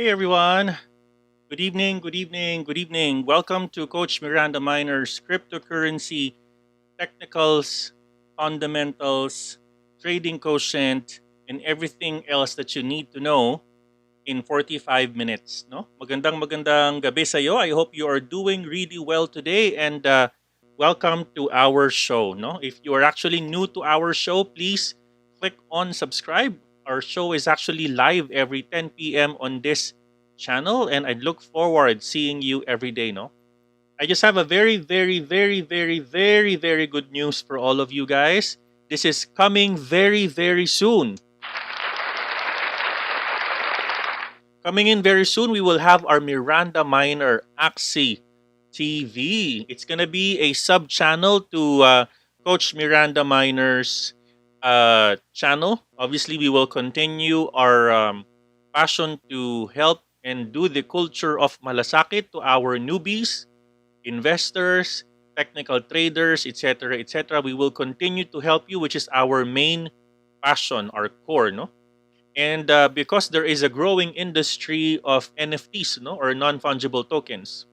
Hey everyone. Good evening, good evening, good evening. Welcome to Coach MirandaMiner's Cryptocurrency Technicals, Fundamentals, Trading Quotient, and everything else that you need to know in 45 minutes. No? Magandang gabi sa iyo. I hope you are doing really well today and welcome to our show. No? If you are actually new to our show, please click on subscribe. Our show is actually live every 10 p.m. on this channel and I look forward seeing you every day. No? I just have a very good news for all of you guys. This is coming very soon. Coming in very soon, we will have our MirandaMiner Axie TV. It's gonna be a sub channel to Coach MirandaMiner's channel. Obviously, we will continue our passion to help and do the culture of malasakit to our newbies, investors, technical traders, etc., etc. We will continue to help you, which is our main passion, our core, no? And because there is a growing industry of NFTs, no, or non-fungible tokens,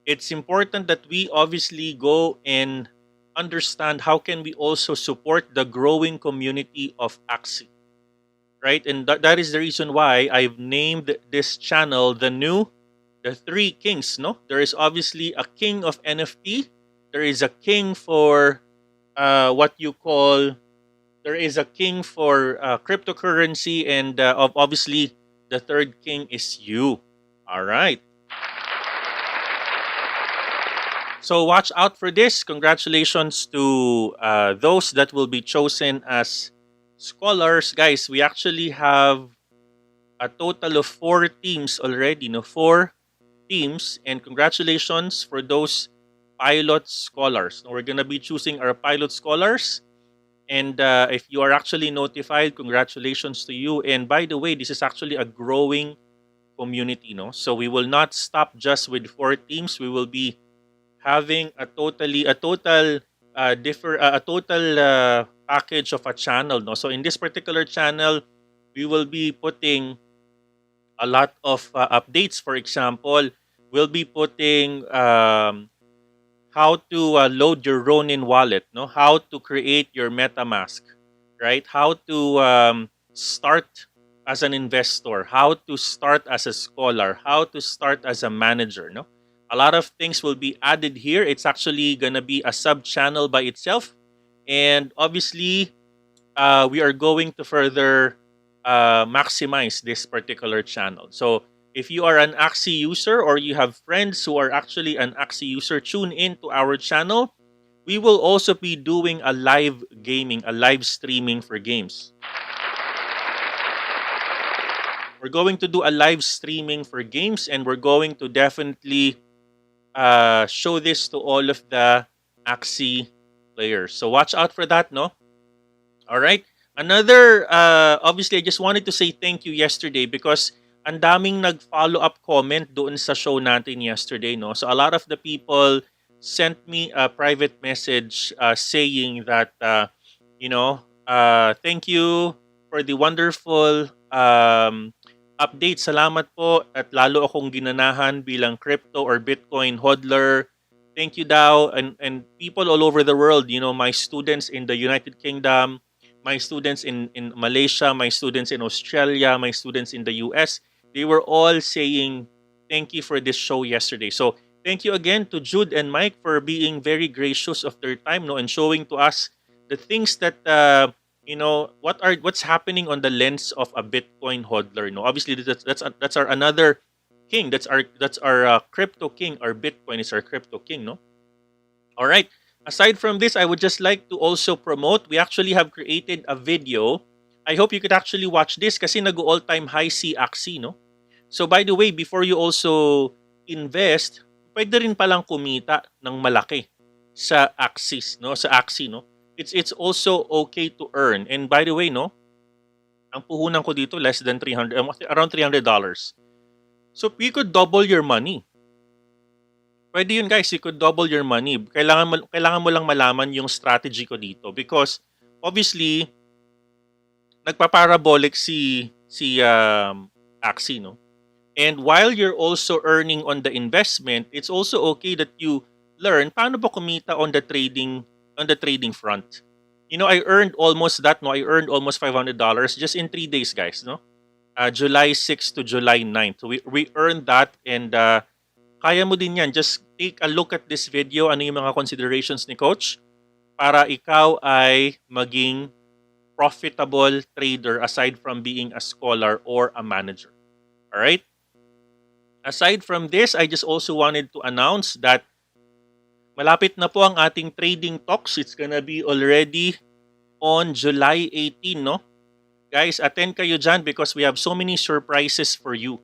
it's important that we obviously go and understand how can we also support the growing community of Axie, right? And that is the reason why I've named this channel the Three Kings. No, there is obviously a king of NFT. There is a king for what you call there is a king for cryptocurrency, and obviously the third king is you. All right. So watch out for this. Congratulations to those that will be chosen as scholars, guys. We actually have a total of 4 teams already. No, 4 teams, and congratulations for those pilot scholars. We're gonna be choosing our pilot scholars. And if you are actually notified, congratulations to you. And by the way, this is actually a growing community, no? So we will not stop just with 4 teams. We will be having a total package of a channel, no? So in this particular channel, we will be putting a lot of updates. For example, we'll be putting how to load your Ronin wallet, no? How to create your MetaMask, right? How to start as an investor, how to start as a scholar, how to start as a manager, no? A lot of things will be added here. It's actually gonna be a sub channel by itself, and obviously, we are going to further maximize this particular channel. So if you are an Axie user or you have friends who are actually an Axie user, tune in to our channel. We will also be doing a live gaming, a live streaming for games. We're going to do a live streaming for games, and we're going to definitely show this to all of the Axie players. So watch out for that, no? All right. Another, obviously, I just wanted to say thank you yesterday because ang daming nag-follow up comment doon sa show natin yesterday, no? So a lot of the people sent me a private message saying that, thank you for the wonderful update. Salamat po at lalo akong ginanahan bilang crypto or Bitcoin hodler. Thank you daw. And people all over the world, my students in the United Kingdom, my students in Malaysia, my students in Australia, my students in the US, they were all saying thank you for this show yesterday. So thank you again to Jude and Mike for being very gracious of their time, no, and showing to us the things that what's happening on the lens of a Bitcoin hodler. No, obviously that's our another king. That's our crypto king. Our Bitcoin is our crypto king. No, all right. Aside from this, I would just like to also promote, we actually have created a video. I hope you could actually watch this kasi nag-all-time high si Axie, no? So by the way, before you also invest, pwede rin palang kumita ng malaki sa Axie, no? Sa Axie, no? It's also okay to earn. And by the way, no? Ang puhunan ko dito less than around $300. So you could double your money. Pwede yun, guys. You could double your money. Kailangan mo lang malaman yung strategy ko dito because obviously nagpaparabolic si Axie, no? And while you're also earning on the investment, it's also okay that you learn paano ba kumita on the trading front. You know, I earned almost that, no? I earned almost $500 just in 3 days, guys, no? July 6 to July 9. So we earned that, and kaya mo din yan. Just take a look at this video. Ano yung mga considerations ni Coach para ikaw ay maging profitable trader aside from being a scholar or a manager. All right? Aside from this, I just also wanted to announce that malapit na po ang ating trading talks. It's gonna be already on July 18, no? Guys, attend kayo dyan because we have so many surprises for you.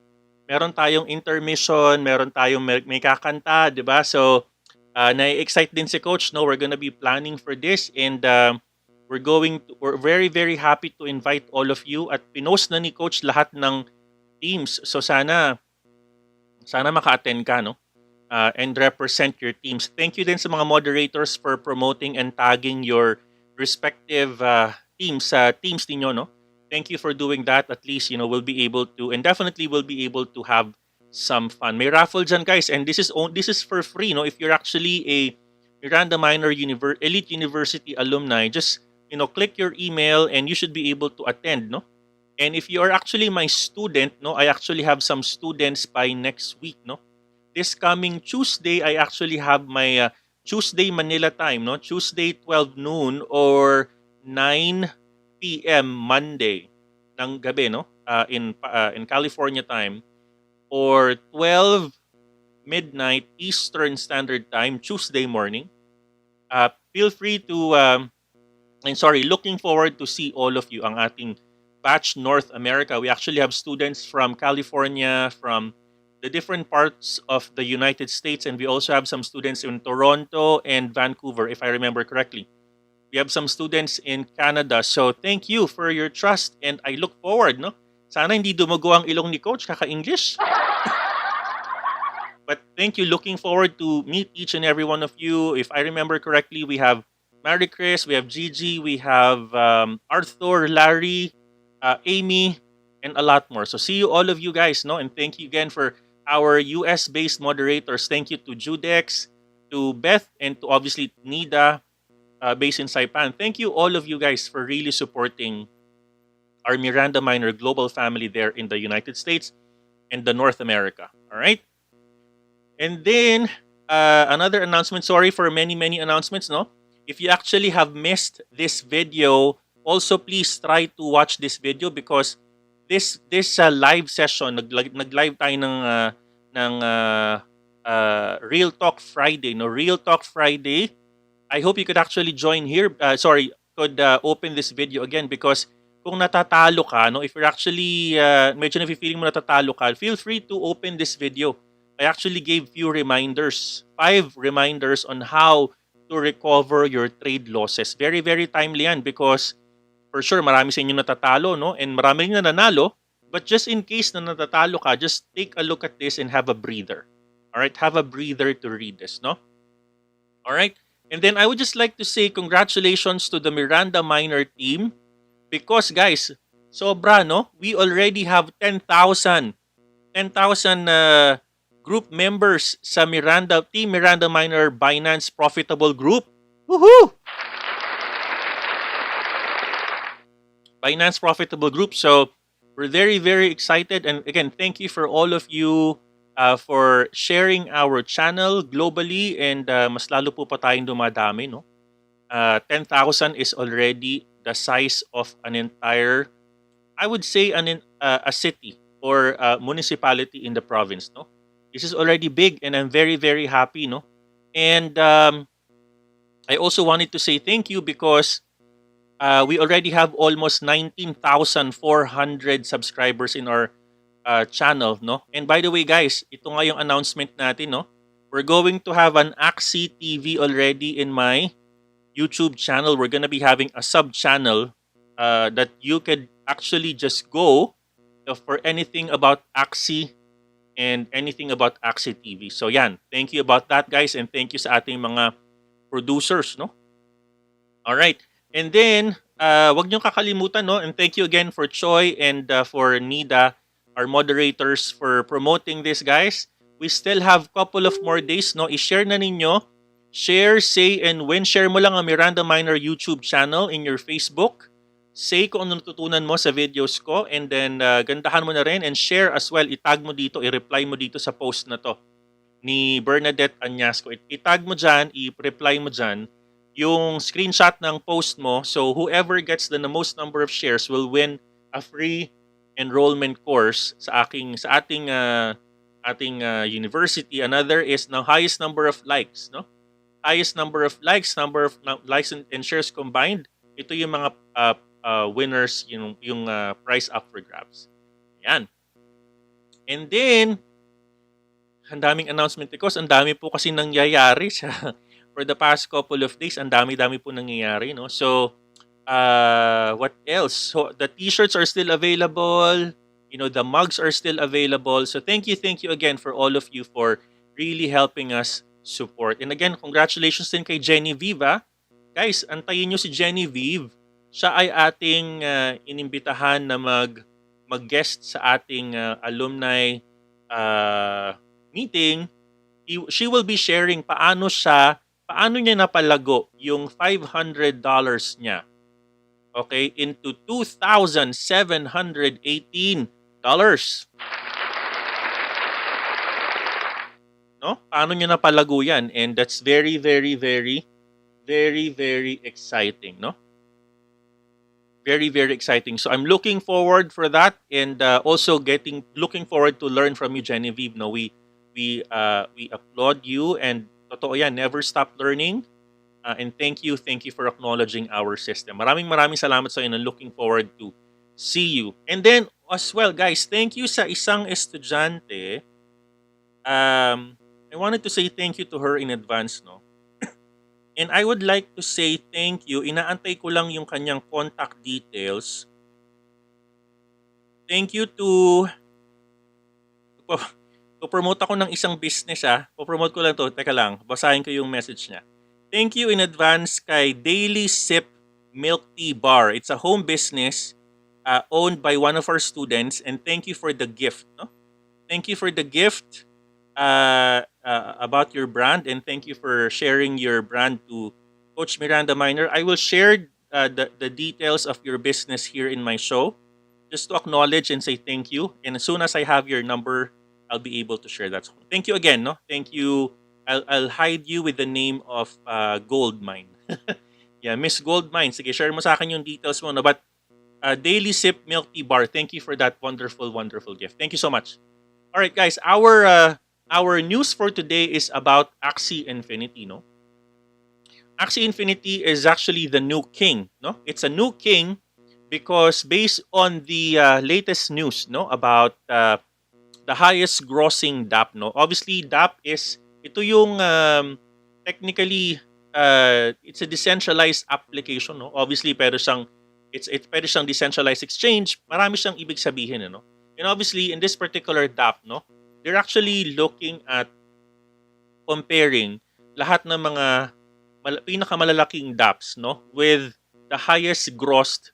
Meron tayong intermission, meron tayong may kakanta, di ba? So, na-excite din si Coach, no? We're gonna be planning for this, and we're very, very happy to invite all of you, at pinost na ni Coach lahat ng teams. So, sana maka-attend ka, no? And represent your teams. Thank you din sa mga moderators for promoting and tagging your respective teams ninyo, no? Thank you for doing that. At least, you know, we'll be able to, and definitely we'll be able to have some fun. May raffle dyan, guys, and this is for free, no? If you're actually a MirandaMiner Elite University alumni, just, you know, click your email and you should be able to attend, no? And if you are actually my student, no, I actually have some students by next week, no? This coming Tuesday, I actually have my Tuesday Manila time, no? Tuesday 12 noon or 9 p.m. Monday ng gabi, no? In California time, or 12 midnight Eastern Standard Time Tuesday morning. Feel free to looking forward to see all of you, ang ating batch North America. We actually have students from California, from the different parts of the United States, and we also have some students in Toronto and Vancouver, if I remember correctly. We have some students in Canada. So thank you for your trust, and I look forward, no? Sana hindi dumugo ang ilong ni Coach kaka-English. But thank you. Looking forward to meet each and every one of you. If I remember correctly, we have Mary Chris, we have Gigi, we have Arthur, Larry, Amy, and a lot more. So see you, all of you guys, no? And thank you again for our US-based moderators. Thank you to Judex, to Beth, and to obviously Nida, based in Saipan. Thank you, all of you guys, for really supporting our MirandaMiner global family there in the United States and the North America. All right? And then, another announcement. Sorry for many, many announcements, no? If you actually have missed this video, also please try to watch this video, because this live session, nag-live tayo ng Real Talk Friday, no? Real Talk Friday. I hope you could actually join here. Could open this video again, because kung natatalo ka, no, if you're actually medyo nafe-feeling mo natatalo ka, feel free to open this video. I actually gave few reminders, 5 reminders on how to recover your trade losses. Very, very timely yan, because for sure marami sa inyo natatalo, no, and marami rin nananalo. But just in case na natatalo ka, just take a look at this and have a breather. All right, have a breather to read this, no? All right. And then I would just like to say congratulations to the MirandaMiner team, because guys, sobra, no? We already have 10,000 group members sa Team MirandaMiner Binance Profitable Group. Woohoo! Binance Profitable Group. So we're very, very excited. And again, thank you for all of you for sharing our channel globally, and mas lalo po pa tayong dumadami, no? 10,000 is already the size of an entire, I would say, a city or a municipality in the province, no? This is already big, and I'm very, very happy, no? And I also wanted to say thank you, because we already have almost 19,400 subscribers in our channel, no? And by the way, guys, ito nga yung announcement natin, no? We're going to have an Axie TV already in my YouTube channel. We're gonna be having a sub-channel that you could actually just go for anything about Axie and anything about Axie TV. So yan, thank you about that, guys, and thank you sa ating mga producers, no? All right. And then, wag niyong kakalimutan, no? And thank you again for Choi and for Nida our moderators for promoting this, guys. We still have couple of more days, no? I-share na ninyo. Share, say, and win. Share mo lang ang MirandaMiner YouTube channel in your Facebook. Say kung ano natutunan mo sa videos ko, and then gandahan mo na rin and share as well. Itag mo dito, i-reply mo dito sa post na to ni Bernadette Añasco. Itag mo dyan, i-reply mo dyan yung screenshot ng post mo. So whoever gets the most number of shares will win a free enrollment course sa ating university. Another is the highest number of likes, no? Highest number of likes, likes and shares combined. Ito yung mga winners, yung prize up for grabs. Yan. And then, ang daming announcement because ang dami po kasi nangyayari sa for the past couple of days. Ang dami-dami po nangyayari, no? So, what else? So, the t-shirts are still available. The mugs are still available. So, thank you again for all of you for really helping us support. And again, congratulations din kay Genevieve. Guys, antayin nyo si Genevieve. Siya ay ating inimbitahan na mag-guest sa ating alumni meeting. She will be sharing paano niya napalago yung $500 niya, okay, into $2,718. No? Paano niya napalago yan? And that's very, very, very, very, very exciting, no? Very, very exciting. So I'm looking forward for that, and also looking forward to learn from you, Genevieve. No, we applaud you, and totoo yan, never stop learning. And thank you for acknowledging our system. Maraming salamat sa inyo, and looking forward to see you. And then as well, guys, thank you sa isang estudyante. I wanted to say thank you to her in advance, no? And I would like to say thank you. Inaantay ko lang yung kanyang contact details. Thank you to promote ako ng isang business, Po-promote ko lang to. Teka lang, basahin ko yung message niya. Thank you in advance kay Daily Sip Milk Tea Bar. It's a home business owned by one of our students, and thank you for the gift, no? Thank you for the gift about your brand, and thank you for sharing your brand to Coach MirandaMiner. I will share the details of your business here in my show just to acknowledge and say thank you. And as soon as I have your number, I'll be able to share that. So thank you again, no? Thank you. I'll hide you with the name of Goldmine. Yeah, Miss Goldmine. Sige, share mo sa akin yung details mo. No? But Daily Sip Milk Tea Bar, thank you for that wonderful, wonderful gift. Thank you so much. All right, guys. Our news for today is about Axie Infinity, no? Axie Infinity is actually the new king, no? It's a new king because based on the latest news, no, about the highest grossing DApp, no? Obviously, DApp is ito yung technically it's a decentralized application, no? Obviously, pero it's pwede siyang decentralized exchange. Marami siyang ibig sabihin, no? And obviously, in this particular DApp, no, they're actually looking at comparing lahat ng mga pinakamalalaking dApps, no, with the highest grossed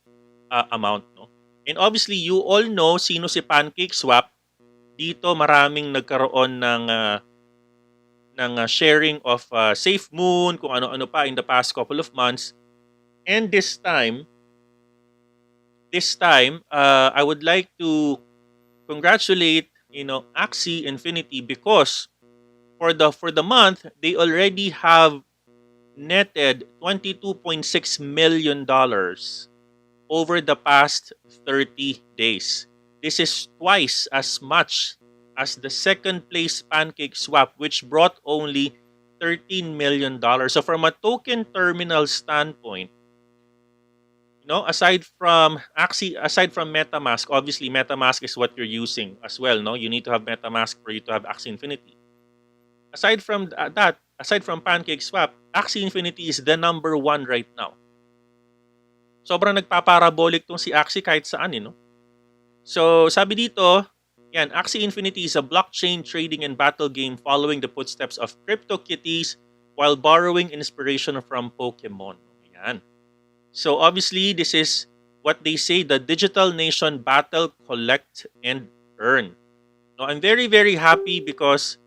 amount, no. And obviously, you all know sino si PancakeSwap. Dito maraming nagkaroon ng sharing of Safe Moon, kung ano-ano pa in the past couple of months. And this time, I would like to congratulate Axie Infinity because for the month they already have netted $22.6 million over the past 30 days. This is twice as much as the second place PancakeSwap, which brought only $13 million. So from a token terminal standpoint, aside from Axie, aside from MetaMask, obviously MetaMask is what you're using as well, no? You need to have MetaMask for you to have Axie Infinity. Aside from that, aside from PancakeSwap, Axie Infinity is the number one right now. Sobrang nagpaparabolic tong si Axie kahit saan, no? So, sabi dito, yan, Axie Infinity is a blockchain trading and battle game following the footsteps of CryptoKitties while borrowing inspiration from Pokemon. Yan. So obviously, this is what they say, the digital nation battle, collect, and earn. No, I'm very, very happy because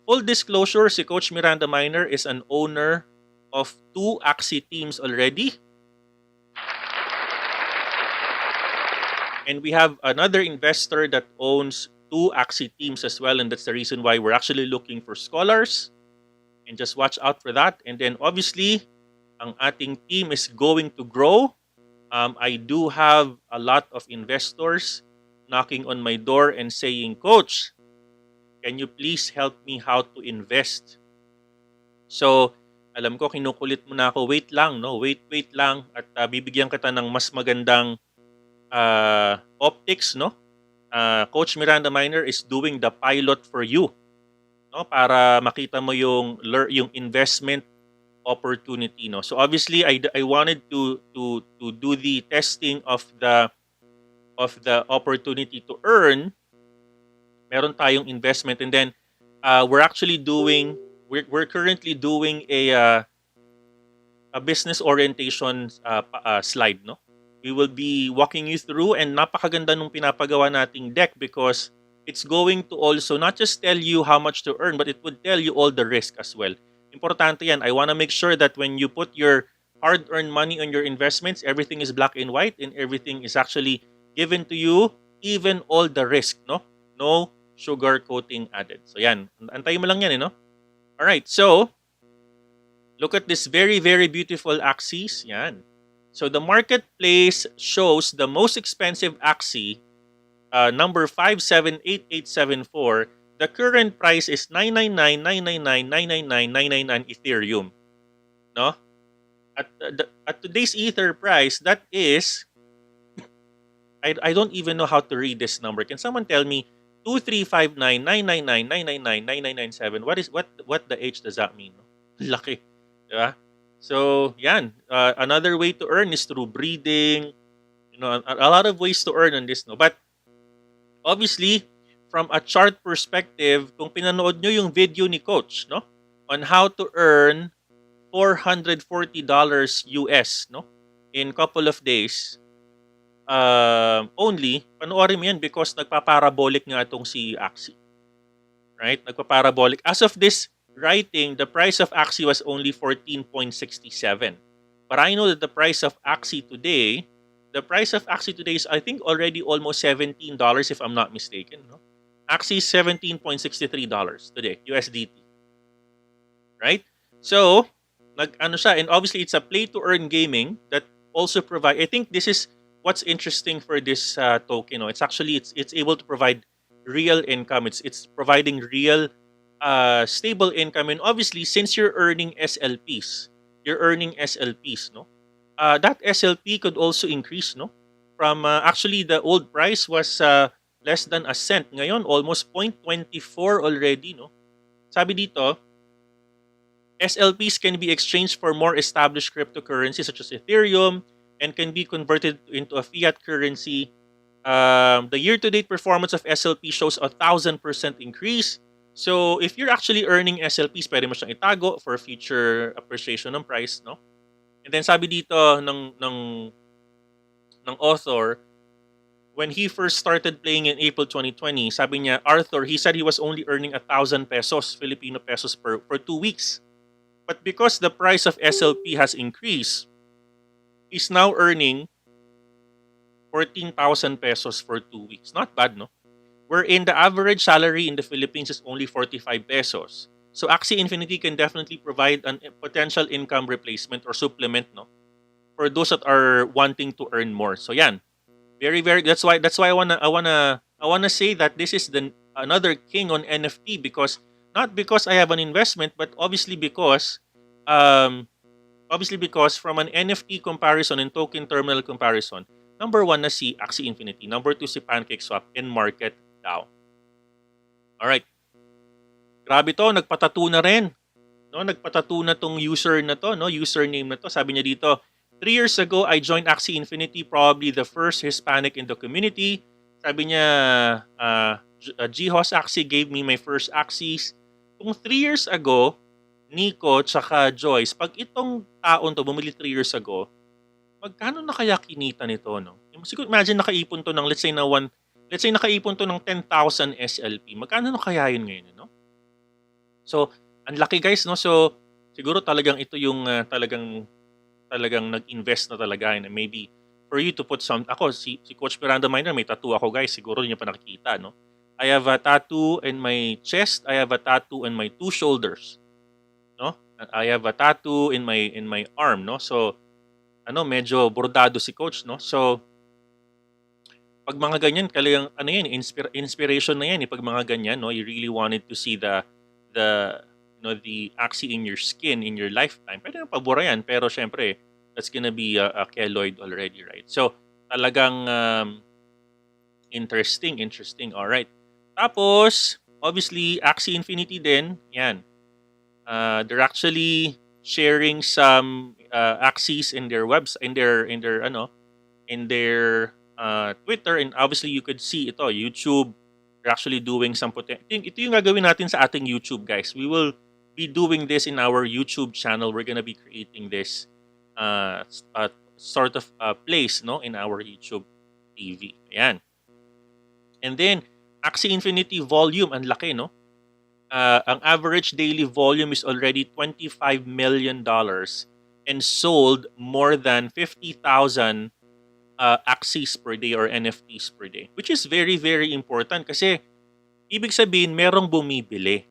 full disclosure, si Coach MirandaMiner is an owner of 2 Axie teams already. And we have another investor that owns 2 Axie teams as well. And that's the reason why we're actually looking for scholars. And just watch out for that. And then obviously, ang ating team is going to grow. I do have a lot of investors knocking on my door and saying, Coach, can you please help me how to invest? So, alam ko kinukulit mo na ako, wait lang, no? Wait lang at bibigyan kita ng mas magandang optics, no? Coach MirandaMiner is doing the pilot for you, no? Para makita mo yung investment opportunity, no? So obviously I wanted to do the testing of the opportunity to earn. Meron tayong investment, and then we're currently doing a business orientation slide, no? We will be walking you through, and napakaganda nung pinapagawa nating deck because it's going to also not just tell you how much to earn, but it would tell you all the risk as well. Importante yan. I want to make sure that when you put your hard-earned money on your investments, everything is black and white and everything is actually given to you, even all the risk, no? No sugar coating added. So yan, antayin mo lang yan, no? All right, so look at this very, very beautiful Axies. Yan. So the marketplace shows the most expensive Axie, number 578,874. The current price is 999,999,999 Ethereum. No? At today's Ether price, that is, I don't even know how to read this number. Can someone tell me 2359,999,999,999,997? What the H does that mean? No? Laki. Diba? So, yan. Another way to earn is through breeding. You know, a lot of ways to earn on this, no? But obviously, from a chart perspective, kung pinanood nyo yung video ni Coach, no, on how to earn $440 US, no, in couple of days, only, panoorin mo yan because nagpaparabolic nga itong si Axie. Right? Nagpaparabolic. As of this writing, the price of Axie was only 14.67. But I know that the price of Axie today is, I think, already almost $17 if I'm not mistaken. No? Axie is $17.63 today, USDT. Right? So, nag-ano siya, and obviously it's a play-to-earn gaming that also provide, I think this is what's interesting for this token. No? It's actually, it's able to provide real income. It's providing real stable income. And obviously, since you're earning SLPs, no? That SLP could also increase, no? From actually the old price was less than a cent. Ngayon, almost 0.24 already, no? Sabi dito, SLPs can be exchanged for more established cryptocurrencies such as Ethereum and can be converted into a fiat currency. The year-to-date performance of SLP shows 1,000% increase. So, if you're actually earning SLPs, pwede mo siyang itago for future appreciation ng price, no? And then sabi dito ng author, when he first started playing in April 2020, sabi niya, Arthur, he said he was only earning 1,000 pesos, Filipino pesos for 2 weeks. But because the price of SLP has increased, he's now earning 14,000 pesos for 2 weeks. Not bad, no? Wherein the average salary in the Philippines is only 45 pesos. So Axie Infinity can definitely provide a potential income replacement or supplement, no, for those that are wanting to earn more. So yan, very, very. That's why I wanna say that this is another king on NFT because not because I have an investment, but obviously because from an NFT comparison and token terminal comparison, number 1 na si Axie Infinity, number 2 si PancakeSwap, and Market DAO. All right. Grabe to, nagpatato na rin. No, nagpatato na tong user na to, no, username na to. Sabi niya dito, 3 years ago, I joined Axie Infinity, probably the first Hispanic in the community. Sabi niya, G-Host Axie gave me my first Axies. Kung 3 years ago, Nico tsaka Joyce, pag itong taon to bumili 3 years ago, magkano na kaya kinita nito, no? Siguro imagine nakaipon to ng let's say na let's say nakaipon to ng 10,000 SLP. Magkano na kaya yun ngayon, no? So, ang laki guys, no? So, siguro talagang ito yung talagang nag-invest na talaga and maybe for you to put some ako si Coach MirandaMiner may tattoo ako guys, siguro niyo pa nakikita, no? I have a tattoo in my chest, I have a tattoo in my two shoulders, no? I have a tattoo in my arm, no? So, medyo bordado si coach, no? So, pag mga ganyan, talagang inspiration na yan, pag mga ganyan, no? You really wanted to see the the Axie in your skin in your lifetime. Pwede nang pabura yan, pero syempre, that's gonna be a keloid already, right? So, talagang interesting. All right. Tapos, obviously, Axie Infinity din, yan. They're actually sharing some Axies in their website, in their Twitter, and obviously you could see ito, YouTube. They're actually doing some ito yung gagawin natin sa ating YouTube, guys. We will be doing this in our YouTube channel. We're gonna be creating this sort of place, no, in our YouTube TV. Ayan. And then, Axie Infinity volume, ang laki, no? Ang average daily volume is already $25 million and sold more than 50,000 Axies per day or NFTs per day. Which is very, very important kasi ibig sabihin merong bumibili.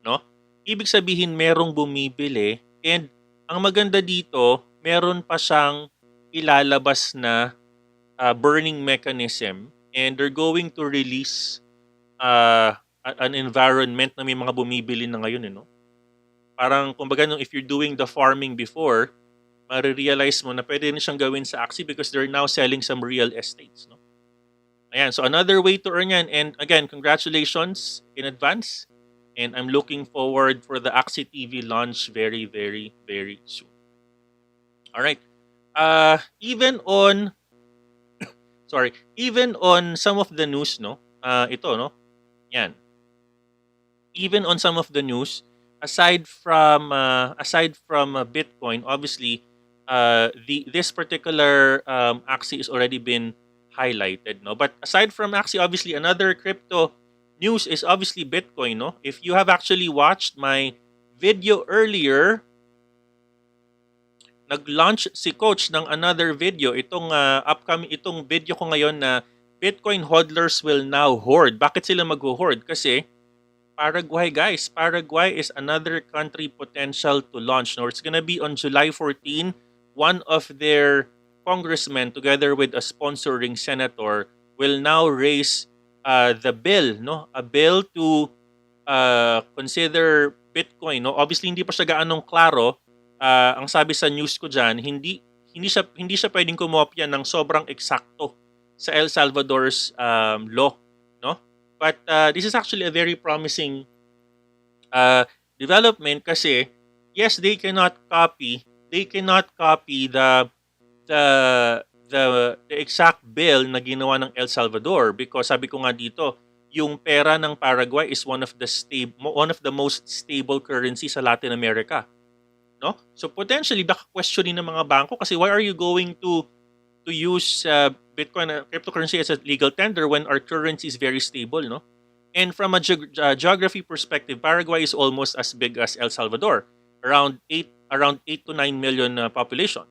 No? Ibig sabihin merong bumibili and ang maganda dito, meron pa siyang ilalabas na burning mechanism and they're going to release an environment na may mga bumibili na ngayon, no? Parang, kumbaga, if you're doing the farming before, marirealize mo na pwede rin siyang gawin sa Axie because they're now selling some real estates, no? Ayan, so another way to earn yan. And again, congratulations in advance. And I'm looking forward for the Axie TV launch very, very, very soon. All right. Even on some of the news, no? Ito, no? Yan. Even on some of the news, aside from Bitcoin, obviously, this particular Axie has already been highlighted, no. But aside from Axie, obviously, another crypto news is obviously Bitcoin, no. If you have actually watched my video earlier, nag-launch si Coach ng another video. Itong itong video ko ngayon na Bitcoin hodlers will now hoard. Bakit sila mag-hoard? Kasi Paraguay, guys. Paraguay is another country potential to launch. Now, it's gonna be on July 14. One of their congressmen, together with a sponsoring senator, will now raise the bill, no? A bill to consider Bitcoin, no? Obviously, hindi pa siya gaanong klaro. Ang sabi sa news ko dyan, hindi siya pwedeng kumopya ng sobrang eksakto sa El Salvador's law, no? But this is actually a very promising development kasi yes, they cannot copy the exact bill na ginawa ng El Salvador because sabi ko nga dito, yung pera ng Paraguay is one of the most stable currencies sa Latin America, no? So potentially baka questionin ng mga bangko kasi why are you going to use Bitcoin cryptocurrency as a legal tender when our currency is very stable, no? And from a geography perspective, Paraguay is almost as big as El Salvador, around 8 to 9 million population.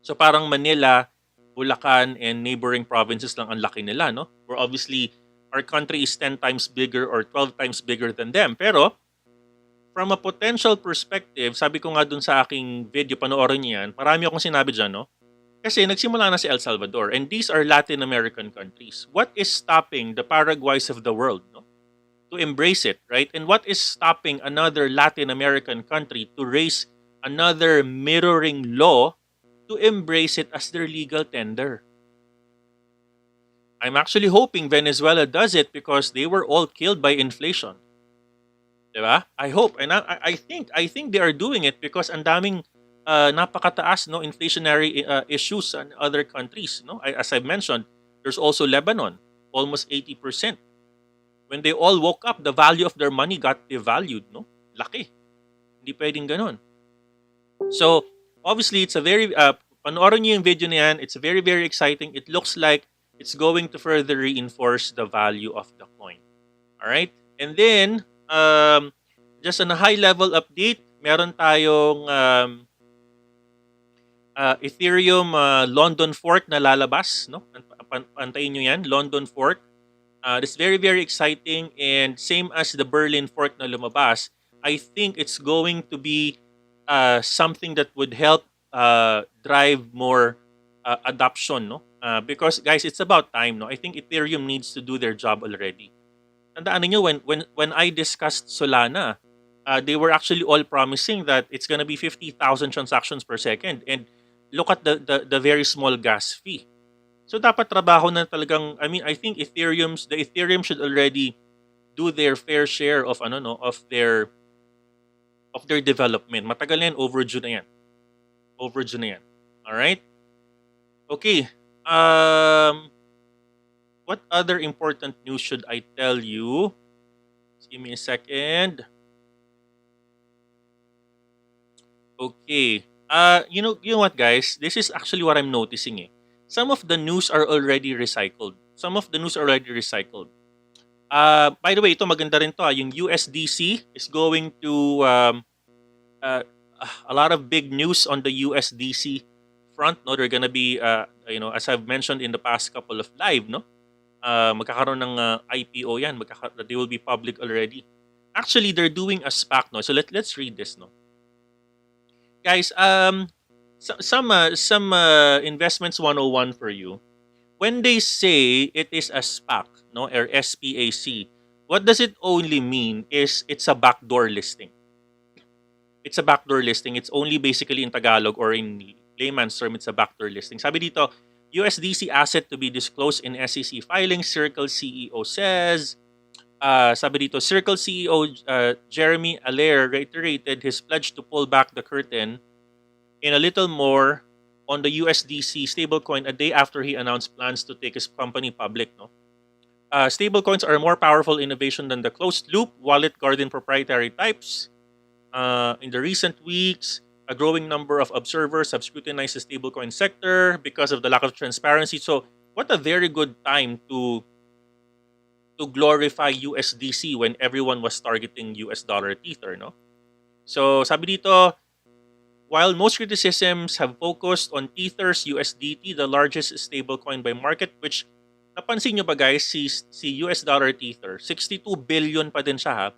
So parang Manila, Bulacan, and neighboring provinces lang ang laki nila, no? Where obviously our country is 10 times bigger or 12 times bigger than them. Pero from a potential perspective, sabi ko nga dun sa aking video, panoorin niyo yan, marami akong sinabi dyan, no? Kasi nagsimula na si El Salvador and these are Latin American countries. What is stopping the Paraguays of the world, no, to embrace it, right? And what is stopping another Latin American country to raise another mirroring law to embrace it as their legal tender? I'm actually hoping Venezuela does it because they were all killed by inflation. Diba? I hope and I think they are doing it because ang daming napakataas, no, inflationary issues in other countries, no. As I've mentioned, there's also Lebanon, almost 80%. When they all woke up, the value of their money got devalued, no. Laki. Hindi pwedeng ganon. So, obviously, it's a very panoorin niyo yung video na yan. It's very, very exciting. It looks like it's going to further reinforce the value of the coin. All right? And then, just on a high-level update, meron tayong Ethereum London fork na lalabas. No? Antayin nyo yan, London fork. It's very, very exciting. And same as the Berlin fork na lumabas, I think it's going to be something that would help drive more adoption. No? Because, guys, it's about time. No? I think Ethereum needs to do their job already. Tandaan niyo when I discussed Solana, they were actually all promising that it's gonna be 50,000 transactions per second, and look at the very small gas fee. So dapat trabaho na talagang, I mean, I think the Ethereum should already do their fair share of of their development. Matagal na yan, overdue na yan. Overdue na yan. All right? Okay. What other important news should I tell you? Just give me a second. Okay. You know what, guys? This is actually what I'm noticing. Some of the news are already recycled. By the way, ito maganda rin to. Yung USDC is going to uh, a lot of big news on the USDC front. No, they're gonna be as I've mentioned in the past couple of live, no. Magkakaroon ng IPO yan. They will be public already. Actually, they're doing a SPAC, no. So let's read this, no. Guys, some investments 101 for you. When they say it is a SPAC, no, or SPAC, what does it only mean is it's a backdoor listing. It's a backdoor listing. It's only basically in Tagalog, or in layman's term, it's a backdoor listing. Sabi dito, USDC asset to be disclosed in SEC filings, Circle CEO says. Sabi dito, Circle CEO Jeremy Allaire reiterated his pledge to pull back the curtain in a little more on the USDC stablecoin a day after he announced plans to take his company public. No, stablecoins are a more powerful innovation than the closed-loop wallet garden proprietary types. In the recent weeks, a growing number of observers have scrutinized the stablecoin sector because of the lack of transparency. So, what a very good time to glorify USDC when everyone was targeting US dollar Tether, no? So, sabi dito, while most criticisms have focused on Tether's USDT, the largest stablecoin by market, which napansin nyo ba, guys, si US dollar Tether, 62 billion pa din siya, ha?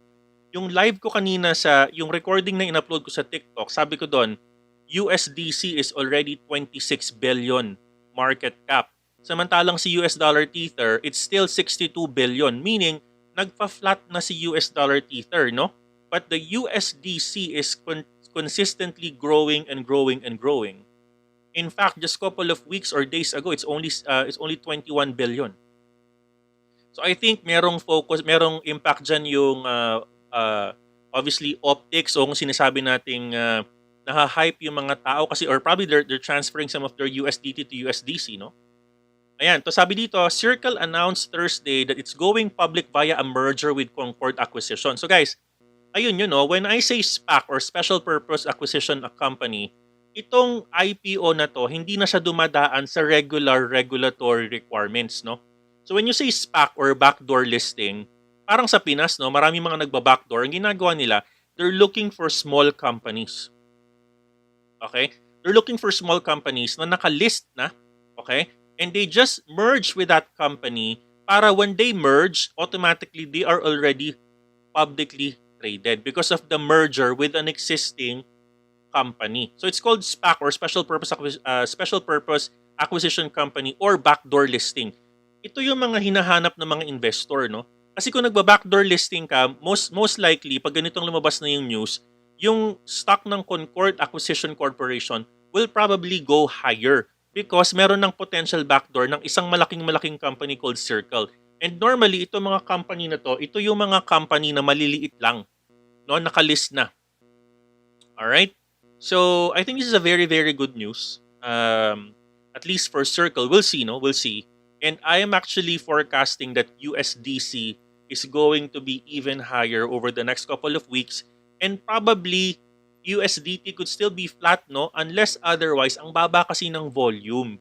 Yung live ko kanina yung recording na in-upload ko sa TikTok, sabi ko doon, USDC is already 26 billion market cap. Samantalang si US dollar Tether, it's still 62 billion, meaning nagpa-flat na si US dollar Tether, no? But the USDC is consistently growing and growing and growing. In fact, just a couple of weeks or days ago, it's only 21 billion. So I think merong impact dyan yung obviously optics, o kung sinasabi nating naha-hype yung mga tao kasi, or probably they're transferring some of their USDT to USDC, no? Ayan, to sabi dito, Circle announced Thursday that it's going public via a merger with Concord Acquisition. So guys, ayun yun, no? When I say SPAC or Special Purpose Acquisition Company, itong IPO na to, hindi na siya dumadaan sa regular regulatory requirements, no? So when you say SPAC or backdoor listing, parang sa Pinas, no, marami mga nagba-backdoor. Ang ginagawa nila, they're looking for small companies. Okay? They're looking for small companies na nakalist na, okay? And they just merge with that company para when they merge, automatically they are already publicly traded because of the merger with an existing company. So it's called SPAC or Special Purpose Acquisition Company or backdoor listing. Ito yung mga hinahanap ng mga investor, no? Kasi kung nagba-backdoor listing ka, most likely, pag ganitong lumabas na yung news, yung stock ng Concord Acquisition Corporation will probably go higher because meron ng potential backdoor ng isang malaking company called Circle. And normally, ito mga company na to, ito yung mga company na maliliit lang, no? Nakalist na. Alright? So, I think this is a very, very good news. At least for Circle. We'll see, no? We'll see. And I am actually forecasting that USDC is going to be even higher over the next couple of weeks. And probably, USDT could still be flat, no? Unless otherwise, ang baba kasi ng volume.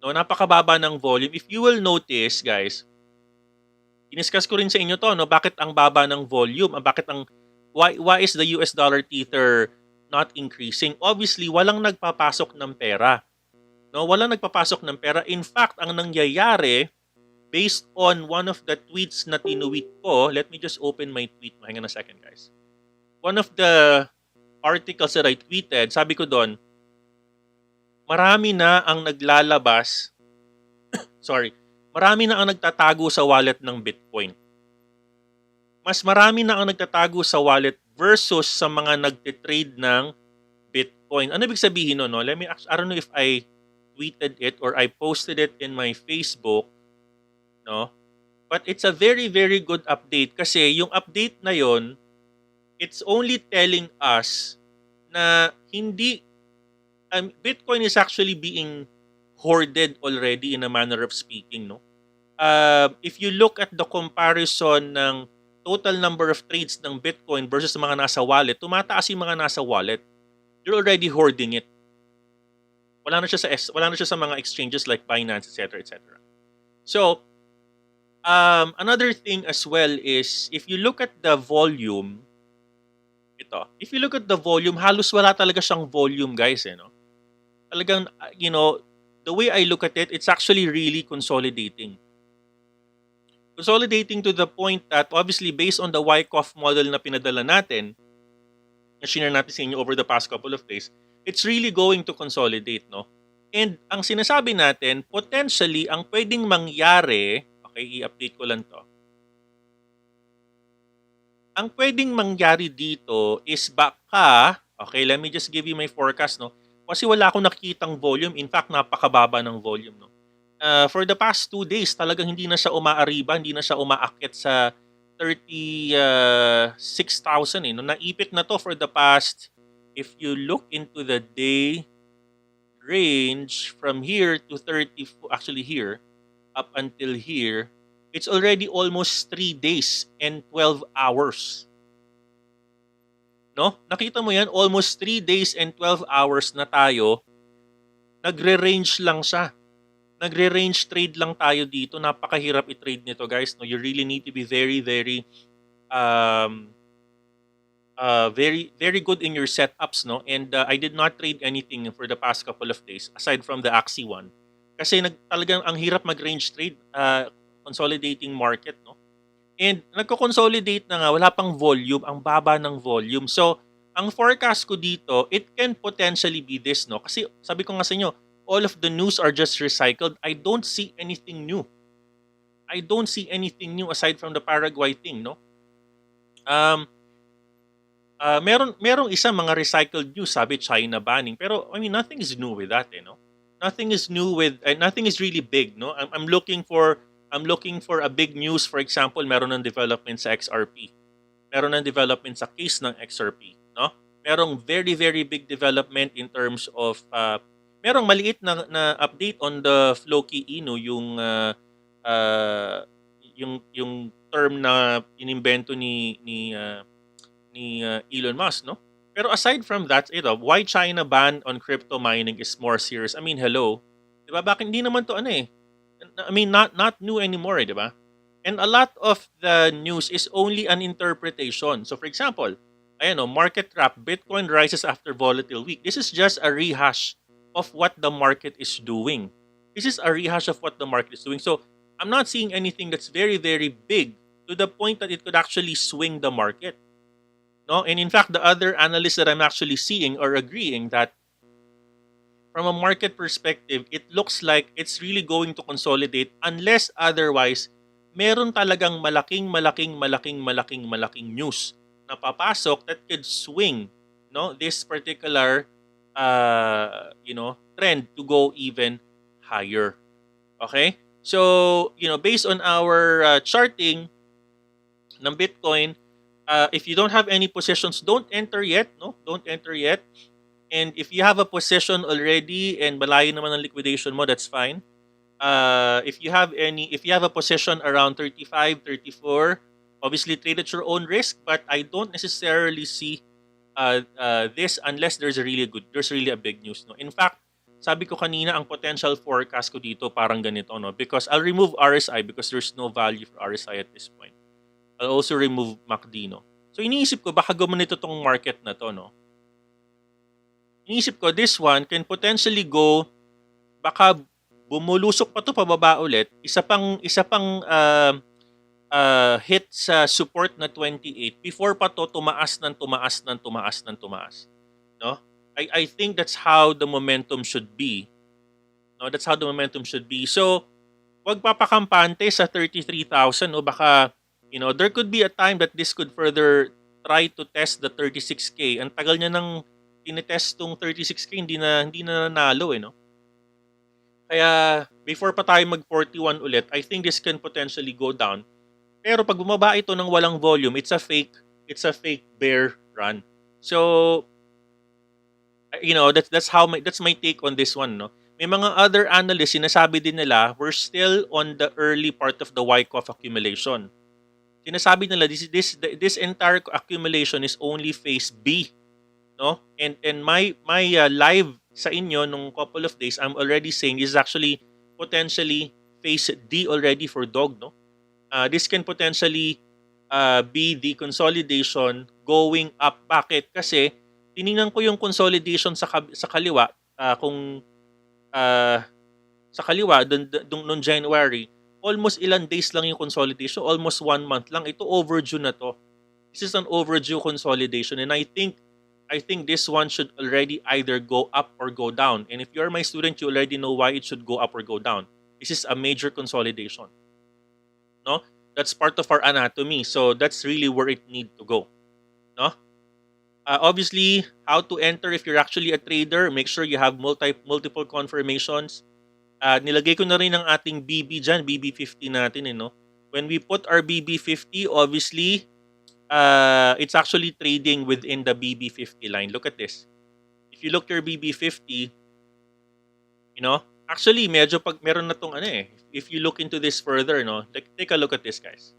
No, napakababa ng volume. If you will notice, guys, diniscuss ko rin sa inyo to, no, bakit ang baba ng volume? Why is the US dollar tether not increasing? Obviously, walang nagpapasok ng pera. No, walang nagpapasok ng pera. In fact, ang nangyayari based on one of the tweets na tinuwit ko, let me just open my tweet. Hang on a second, guys. One of the articles that I tweeted, sabi ko doon, marami na ang naglalabas, marami na ang nagtatago sa wallet ng Bitcoin. Mas marami na ang nagtatago sa wallet versus sa mga nagtitrade ng Bitcoin. Ano ibig sabihin no? I don't know if I tweeted it or I posted it in my Facebook, no? But it's a very, very good update kasi yung update na yon, it's only telling us na Bitcoin is actually being hoarded already in a manner of speaking, no? If you look at the comparison ng total number of trades ng Bitcoin versus mga nasa wallet, tumataas yung mga nasa wallet. You're already hoarding it. Wala na siya sa mga exchanges like Binance, etc., etc. So, another thing as well is if you look at the volume, if you look at the volume, halos wala talaga siyang volume, guys, no? Talagang, the way I look at it, it's actually really consolidating. Consolidating to the point that obviously based on the Wyckoff model na pinadala natin, na share natin sa inyo over the past couple of days, it's really going to consolidate, no? And ang sinasabi natin, potentially, ang pwedeng mangyari, okay, i-update ko lang to. Ang pwedeng mangyari dito is baka, okay, let me just give you my forecast, no? Kasi wala akong nakikitang volume. In fact, napakababa ng volume, no? For the past 2 days, talagang hindi na siya umaariba, hindi na siya umaakyat sa 36,000. No? Naipit na to for the past, if you look into the day range from here to 30, actually here, up until here, it's already almost 3 days and 12 hours. No? Nakita mo yan, almost 3 days and 12 hours na tayo, nagre-range lang siya. Nagre-range trade lang tayo dito. Napakahirap i-trade nito, guys. No, you really need to be very, very very good in your setups, no? And I did not trade anything for the past couple of days aside from the Axie one. Kasi talagang ang hirap mag-range trade, consolidating market, no? And nagko-consolidate na nga, wala pang volume, ang baba ng volume. So, ang forecast ko dito, it can potentially be this, no? Kasi sabi ko nga sa inyo, all of the news are just recycled. I don't see anything new. I don't see anything new aside from the Paraguay thing, no? Merong isa mga recycled news, sabi China banning. Pero I mean, nothing is new with that, no? Nothing is new with nothing is really big, no? I'm looking for a big news. For example, meron ng development sa XRP. Meron ng development sa case ng XRP, no? Merong very, very big development in terms of merong maliit na update on the Floki Inu, yung term na inimbento ni Elon Musk, no? Pero aside from that, why China ban on crypto mining is more serious. I mean, hello. 'Di ba? Bakit hindi naman to I mean, not new anymore, 'di ba? And a lot of the news is only an interpretation. So for example, market wrap, Bitcoin rises after volatile week. This is just a rehash of what the market is doing. This is a rehash of what the market is doing. So I'm not seeing anything that's very, very big to the point that it could actually swing the market. No? And in fact, the other analysts that I'm actually seeing are agreeing that from a market perspective, it looks like it's really going to consolidate unless otherwise, meron talagang malaking news na papasok that could swing, no, this particular trend to go even higher. Okay? So, based on our charting ng Bitcoin, if you don't have any positions, don't enter yet, no? Don't enter yet. And if you have a position already and malayo naman ang liquidation mo, that's fine. If you have a position around 35, 34, obviously trade at your own risk, but I don't necessarily see this unless there's really a big news, no? In fact, sabi ko kanina, ang potential forecast ko dito parang ganito, no? Because I'll remove RSI because there's no value for RSI at this point. I'll also remove MACD, no? So iniisip ko, baka gumanito tong market na to, no? Iniisip ko, this one can potentially go, baka bumulusok pa to pababa ulit. Isa pang hit sa support na 28 before pa to tumaas ng tumaas ng tumaas ng tumaas, no? I think that's how the momentum should be. No, that's how the momentum should be. So, wag papakampante sa 33,000 o baka, there could be a time that this could further try to test the 36K. Ang tagal niya nang tinetest tong 36K, hindi na nanalo, no? Kaya before pa tayo mag 41 ulit, I think this can potentially go down. Pero pag bumaba ito ng walang volume, it's a fake bear run. So, that's my take on this one, no. May mga other analysts sinasabi din nila we're still on the early part of the Wyckoff accumulation. Sinasabi nila this entire accumulation is only phase B, no? And my live sa inyo nung couple of days, I'm already saying this is actually potentially phase D already for dog, no? This can potentially be the consolidation going up. Bakit? Kasi tiningnan ko yung consolidation sa kaliwa, kung sa kaliwa noong January, almost ilan days lang yung consolidation, almost 1 month lang. Ito overdue na to. This is an overdue consolidation, and I think this one should already either go up or go down. And if you're my student, you already know why it should go up or go down. This is a major consolidation, no? That's part of our anatomy, so that's really where it need to go, no? Obviously, how to enter if you're actually a trader, make sure you have multiple confirmations. Nilagay ko na rin ang ating BB dyan, BB50 natin, no? When we put our BB50, obviously, it's actually trading within the BB50 line. Look at this. If you look your BB50, actually, medyo pag meron na tong if you look into this further, no? Take a look at this, guys.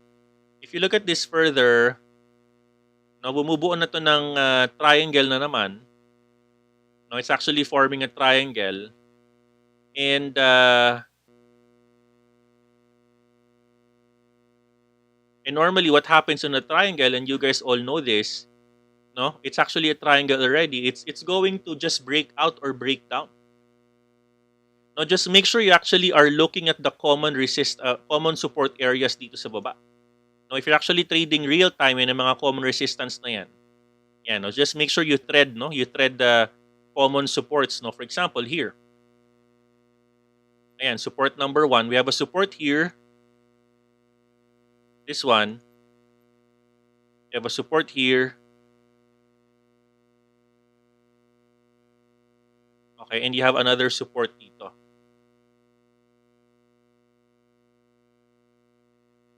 If you look at this further, no, bumubuo na to ng triangle na naman. No, it's actually forming a triangle. And normally what happens in a triangle, and you guys all know this, no? It's actually a triangle already. It's going to just break out or break down. No, just make sure you actually are looking at the common support areas dito sa baba. No, if you're actually trading real time in mga common resistance na yan, no, just make sure you thread the common supports, no. For example, here. Ayan, support number 1. We have a support here. This one. We have a support here. Okay, and you have another support dito.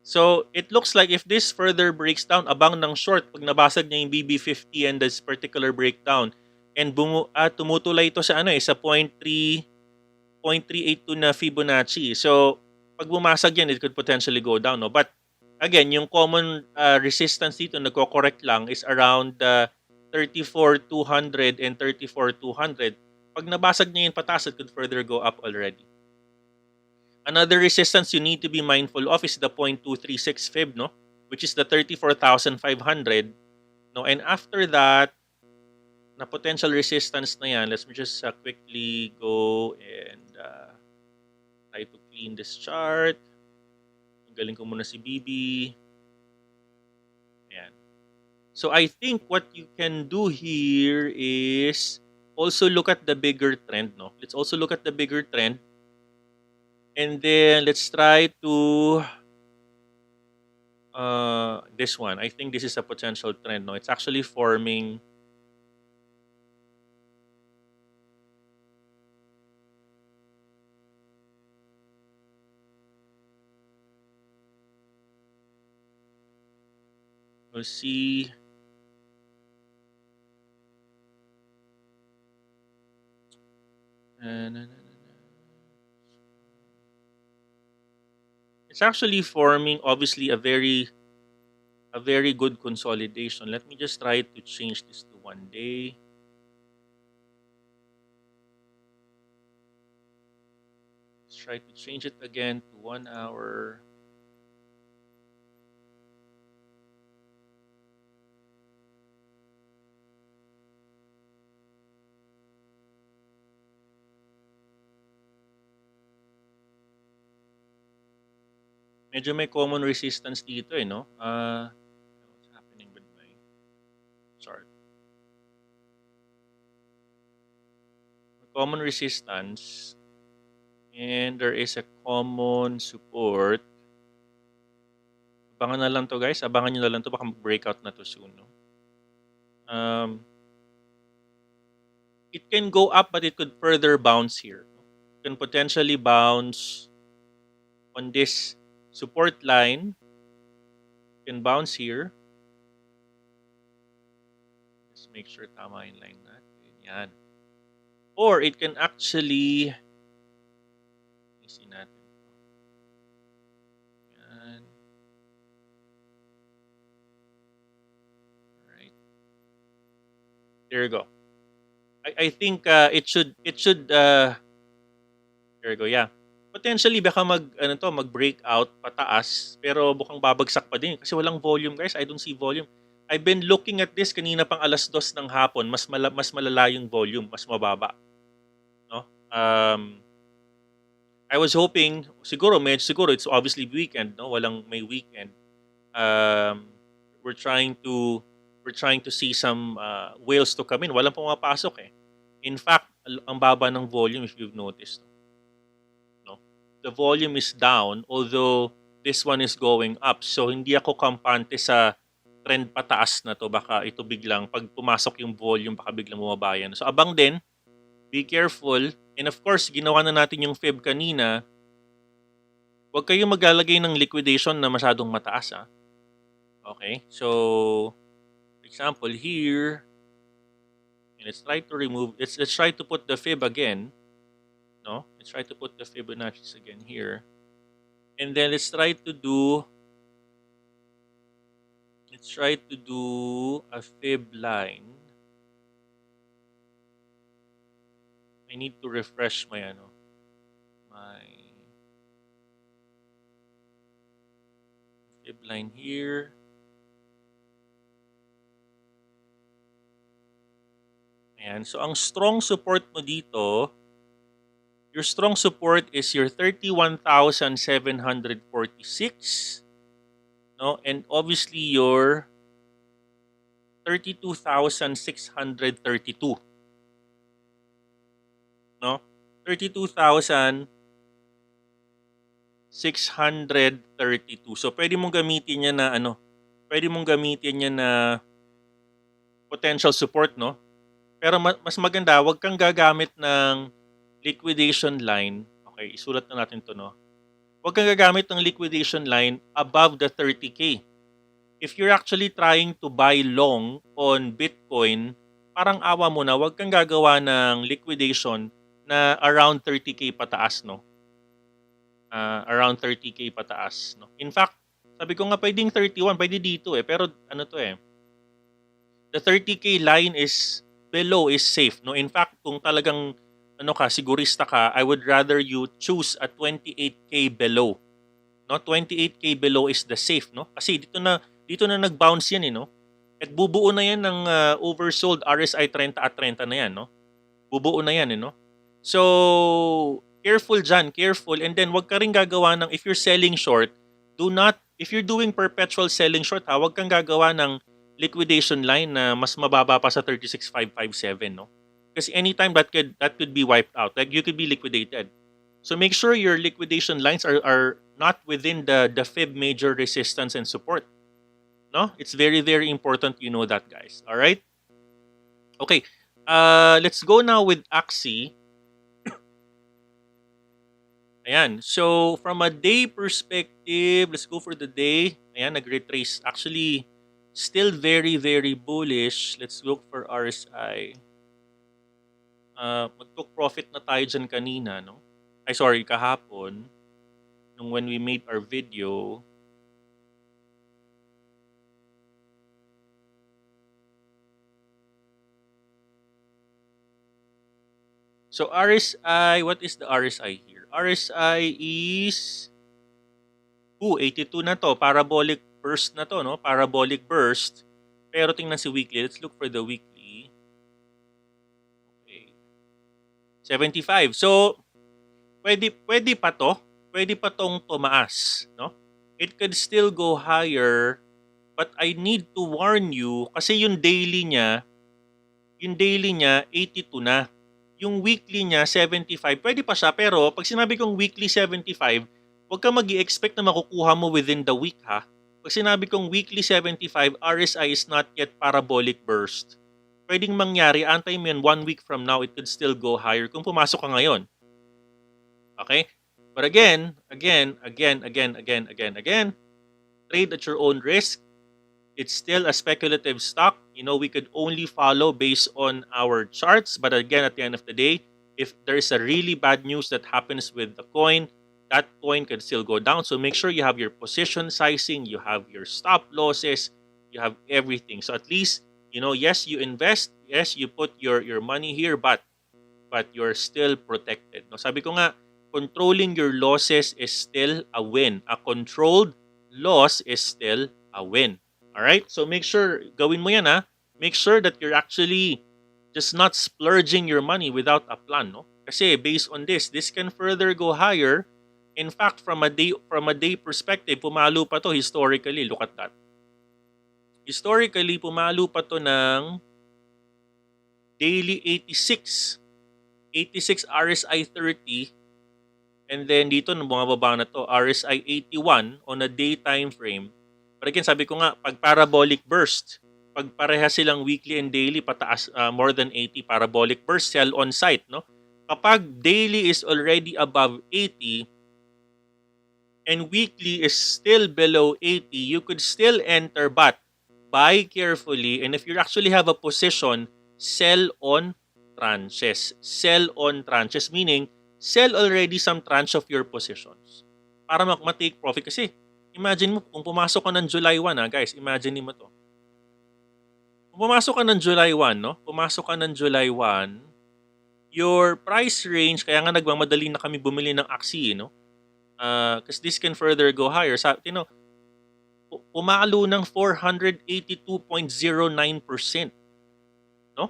So, it looks like if this further breaks down, abang ng short, pag nabasag niya yung BB50 and this particular breakdown, and tumutulay ito sa sa 0.382 na Fibonacci. So, pag bumasag yan, it could potentially go down, no? But, again, yung common resistance dito, nagko-correct lang, is around 34,200 and 34,200. Pag nabasag niya yung pataas, it could further go up already. Another resistance you need to be mindful of is the 0.236 Fib, no? Which is the 34,500. No? And after that, na potential resistance na yan, let's me just quickly go and try to clean this chart. Galing ko muna si BB. Ayan. So I think what you can do here is also look at the bigger trend, no? Let's also look at the bigger trend. And then let's try to this one. I think this is a potential trend, no? It's actually forming we'll see. It's actually forming obviously a very good consolidation. Let me just try to change this to 1 day. try to change it again to 1 hour. Medyo may common resistance dito eh, no? What's happening with my chart? Common resistance, and there is a common support. Abangan na lang to guys, abangan nyo na lang to, baka mag-breakout na to soon. No? It can go up but it could further bounce here. It can potentially bounce on this support line. It can bounce here. Just make sure tama yung line natin. Yan. Or it can actually, isi natin. Yan. Alright. There you go. I think it should there you go, yeah. Potentially baka mag-break out pataas pero mukhang babagsak pa din kasi walang volume guys. I don't see volume. I've been looking at this kanina pang 2:00 ng hapon, mas malala yung volume, mas mababa. No? I was hoping siguro it's obviously weekend, no? Walang may weekend. We're trying to see some whales to come in. Walang pumapasok eh. In fact, ang baba ng volume if you've noticed. No? The volume is down although this one is going up. So hindi ako kampante sa trend pataas na to. Baka ito biglang pag pumasok yung volume baka biglang bumaba yan. So abang din, be careful. And of course, ginawa na natin yung Fib kanina. Huwag kayong maglalagay ng liquidation na masyadong mataas. Ha? Okay? So, for example, here, and let's try to remove, let's try to put the Fib again. No? Let's try to put the Fibonacci again here. And then let's try to do a Fib line. I need to refresh my Fib line here. Ayan. So ang strong support mo dito, your strong support is your 31,746, no? And obviously your 32,632. No? 32,632. So pwede mong gamitin niya na potential support, no? Pero mas maganda, wag kang gagamit ng liquidation line. Okay, isulat na natin to, no? Wag kang gagamit ng liquidation line above the 30K. If you're actually trying to buy long on Bitcoin, parang awa mo na, wag kang gagawa ng liquidation na around 30K pataas, no? Around 30K pataas, no? In fact, sabi ko nga pwedeng 31, pwede dito eh. Pero ano to eh, the 30K line is below is safe, no? In fact, kung talagang sigurista ka, I would rather you choose a 28K below. No, 28K below is the safe, no? Kasi dito na nag-bounce yan, no? At bubuo na yan ng oversold RSI 30 at 30 na yan, no? Bubuo na yan, no? So, careful dyan, careful. And then, wag ka rin gagawa ng, if you're selling short, if you're doing perpetual selling short, wag kang gagawa ng liquidation line na mas mababa pa sa 36,557, no? Kasi anytime that could be wiped out. Like, you could be liquidated. So make sure your liquidation lines are not within the Fib major resistance and support. No? It's very, very important you know that, guys. All right? Okay. Let's go now with Axie. Ayan. So, from a day perspective, let's go for the day. Ayan, nag-retrace. Actually, still very, very bullish. Let's look for RSI. Mag-took profit na tayo dyan kanina, no? Kahapon. When we made our video. So RSI, what is the RSI here? RSI is 82 na to. Parabolic burst na to, no? Parabolic burst. Pero tingnan si weekly. Let's look for the weekly. Okay. 75. So, pwede pa to. Pwede pa tong tumaas, no? It could still go higher, but I need to warn you kasi yung daily niya 82 na. Yung weekly niya 75. Pwede pa siya pero pag sinabi kong weekly 75, huwag kang mag-i-expect na makukuha mo within the week ha. Pag sinabi kong weekly 75, RSI is not yet parabolic burst. Pwedeng mangyari, antay mo yan 1 week from now, it could still go higher kung pumasok ka ngayon. Okay? But again, trade at your own risk. It's still a speculative stock. You know, we could only follow based on our charts. But again, at the end of the day, if there's a really bad news that happens with the coin, that coin could still go down. So make sure you have your position sizing, you have your stop losses, you have everything. So at least, you know, yes, you invest, yes, you put your money here, but you're still protected. No, sabi ko nga, controlling your losses is still a win. A controlled loss is still a win. All right? So make sure, gawin mo yan ha. Make sure that you're actually just not splurging your money without a plan, no? Kasi based on this can further go higher. In fact, from a day perspective, pumalo pa to historically. Look at that. Historically, pumalo pa to ng daily 86. 86 RSI 30. And then dito, bumababa na to, RSI 81 on a day time frame. But again, sabi ko nga, pag parabolic burst, pag pareha silang weekly and daily, pataas more than 80 parabolic burst, sell on site, no? Kapag daily is already above 80 and weekly is still below 80, you could still enter but buy carefully. And if you actually have a position, sell on tranches. Sell on tranches, meaning sell already some tranche of your positions para ma-take profit. Kasi imagine mo, kung pumasok ka ng July 1, guys, imagine mo to. Kung pumasok ka ng July 1, no? Pumasok ka ng July 1, your price range, kaya nga nagmamadali na kami bumili ng Axie, no? Because this can further go higher. Sa, you know, pumalo ng 482.09%. No?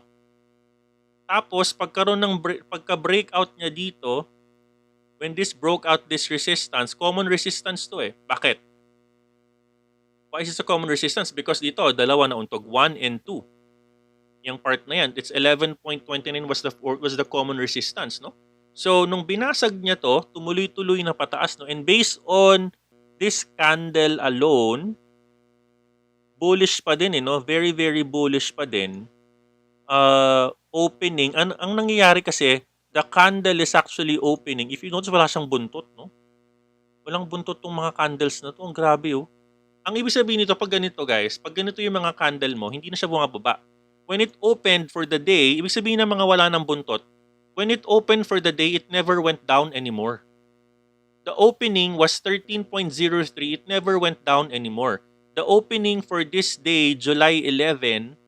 Tapos, pagka-breakout niya dito, when this broke out this resistance, common resistance to eh. Bakit? Why is it a common resistance? Because dito, dalawa na untog, 1 and 2. Yung part na yan, it's 11.29 was the common resistance, no? So, nung binasag niya to, tumuloy-tuloy na pataas, no? And based on this candle alone, bullish pa din, no? Very, very bullish pa din. Opening, ang nangyayari kasi, the candle is actually opening. If you notice, wala siyang buntot, no? Walang buntot tong mga candles na to. Ang grabe, oh. Ang ibig sabihin nito, pag ganito, guys, pag ganito yung mga candle mo, hindi na siya bumababa. When it opened for the day, ibig sabihin ng mga wala ng buntot, when it opened for the day, it never went down anymore. The opening was 13.03. It never went down anymore. The opening for this day, July 11,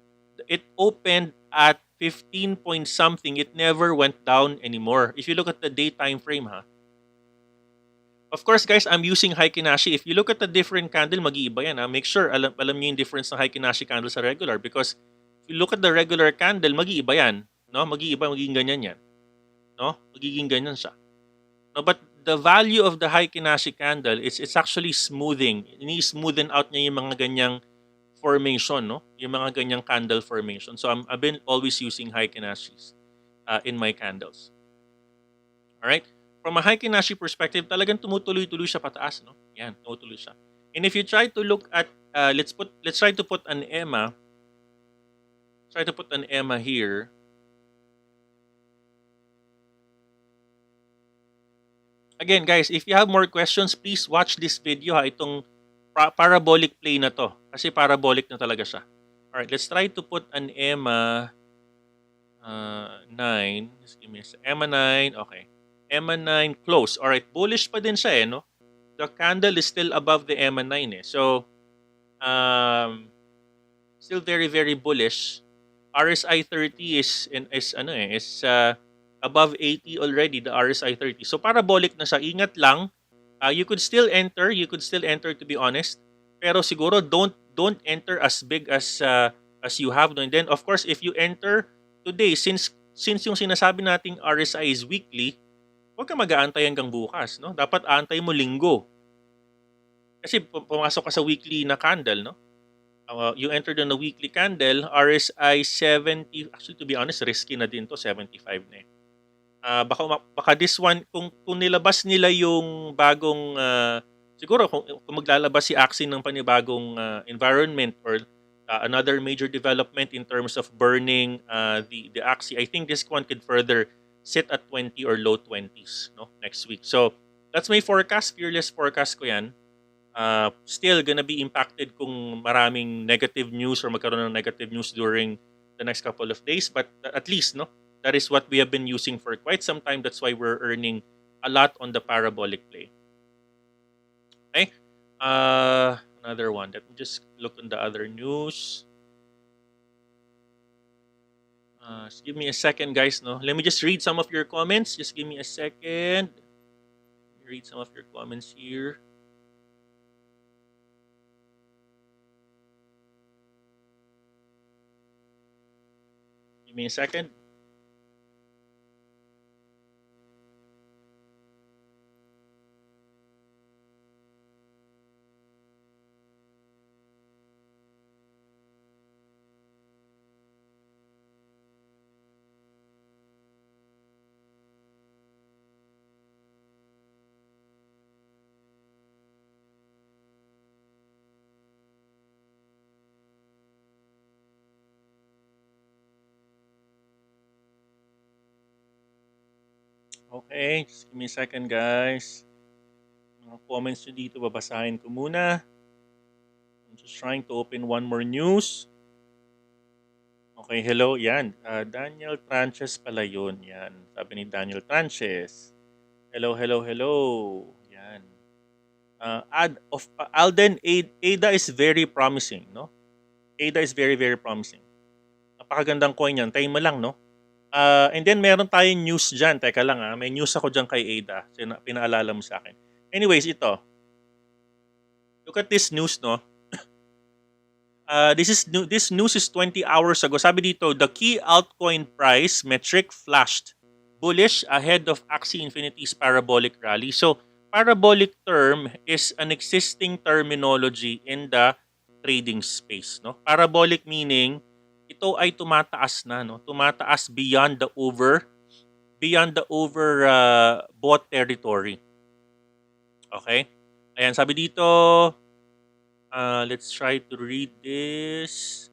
it opened at 15 point something. It never went down anymore. If you look at the day time frame, ha. Of course, guys, I'm using Heikin-Ashi. If you look at the different candle, mag-iiba yan, ha. Make sure alam niyo yung difference ng Heikin-Ashi candle sa regular, because if you look at the regular candle, mag-iiba yan, no? Mag-iiba, magiging ganyan yan. No? Magiging ganyan siya. No, but the value of the Heikin-Ashi candle is it's actually smoothing. Ini-smoothen out niya yung mga ganyang formation, no? Yung mga ganyang candle formation. So I've been always using Heikin-Ashis in my candles. All right? From a Heikin-Ashi perspective, talagang tumutuloy-tuloy siya pataas, no? Yan, tumutuloy siya. And if you try to look at let's try to put an EMA. Try to put an EMA here. Again, guys, if you have more questions, please watch this video, ha. Itong parabolic play na to. Kasi parabolic na talaga siya. Alright, let's try to put an EMA 9. Just give me a second. EMA 9, okay. EMA 9 close. Alright, bullish pa din siya, no? The candle is still above the EMA 9, eh. So, still very, very bullish. RSI 30 is above 80 already, the RSI 30. So parabolic na siya. Ingat lang. You could still enter. You could still enter, to be honest. Pero siguro don't enter as big as you have. No? And then of course, if you enter today, since yung sinasabi nating RSI is weekly, huwag ka mag-aantay hanggang bukas. No? Dapat aantay mo linggo. Kasi pumasok ka sa weekly na candle. No? You entered on a weekly candle, RSI 70. Actually, to be honest, risky na din to, 75 na eh. Baka this one, kung nilabas nila yung bagong, siguro kung maglalabas si Axie ng panibagong environment or another major development in terms of burning the Axie, I think this one could further sit at 20 or low 20s no, next week. So that's my forecast, fearless forecast ko yan. Still gonna be impacted kung maraming negative news or magkaroon ng negative news during the next couple of days. But at least, no, that is what we have been using for quite some time. That's why we're earning a lot on the parabolic play. Okay. Another one. Let me just look on the other news. Just give me a second, guys. No, let me just read some of your comments. Just give me a second. Read some of your comments here. Give me a second. Okay, just give me a second, guys. Mga comments nyo dito, babasahin ko muna. I'm just trying to open one more news. Okay, hello. Yan. Daniel Tranches pala yun. Yan. Sabi ni Daniel Tranches. Hello, hello, hello. Yan. Alden, ADA is very promising, no? ADA is very, very promising. Napakagandang coin yan. Tayo mo lang, no? And then meron tayong news dyan. Teka lang may news ako dyan kay ADA. Pinaalala mo sa akin. Anyways, ito. Look at this news, no? This news is 20 hours ago. Sabi dito, the key altcoin price metric flashed bullish ahead of Axie Infinity's parabolic rally. So, parabolic term is an existing terminology in the trading space, no? Parabolic meaning ito ay tumataas na, no? Tumataas beyond the over bought territory. Okay? Ayan, sabi dito, let's try to read this.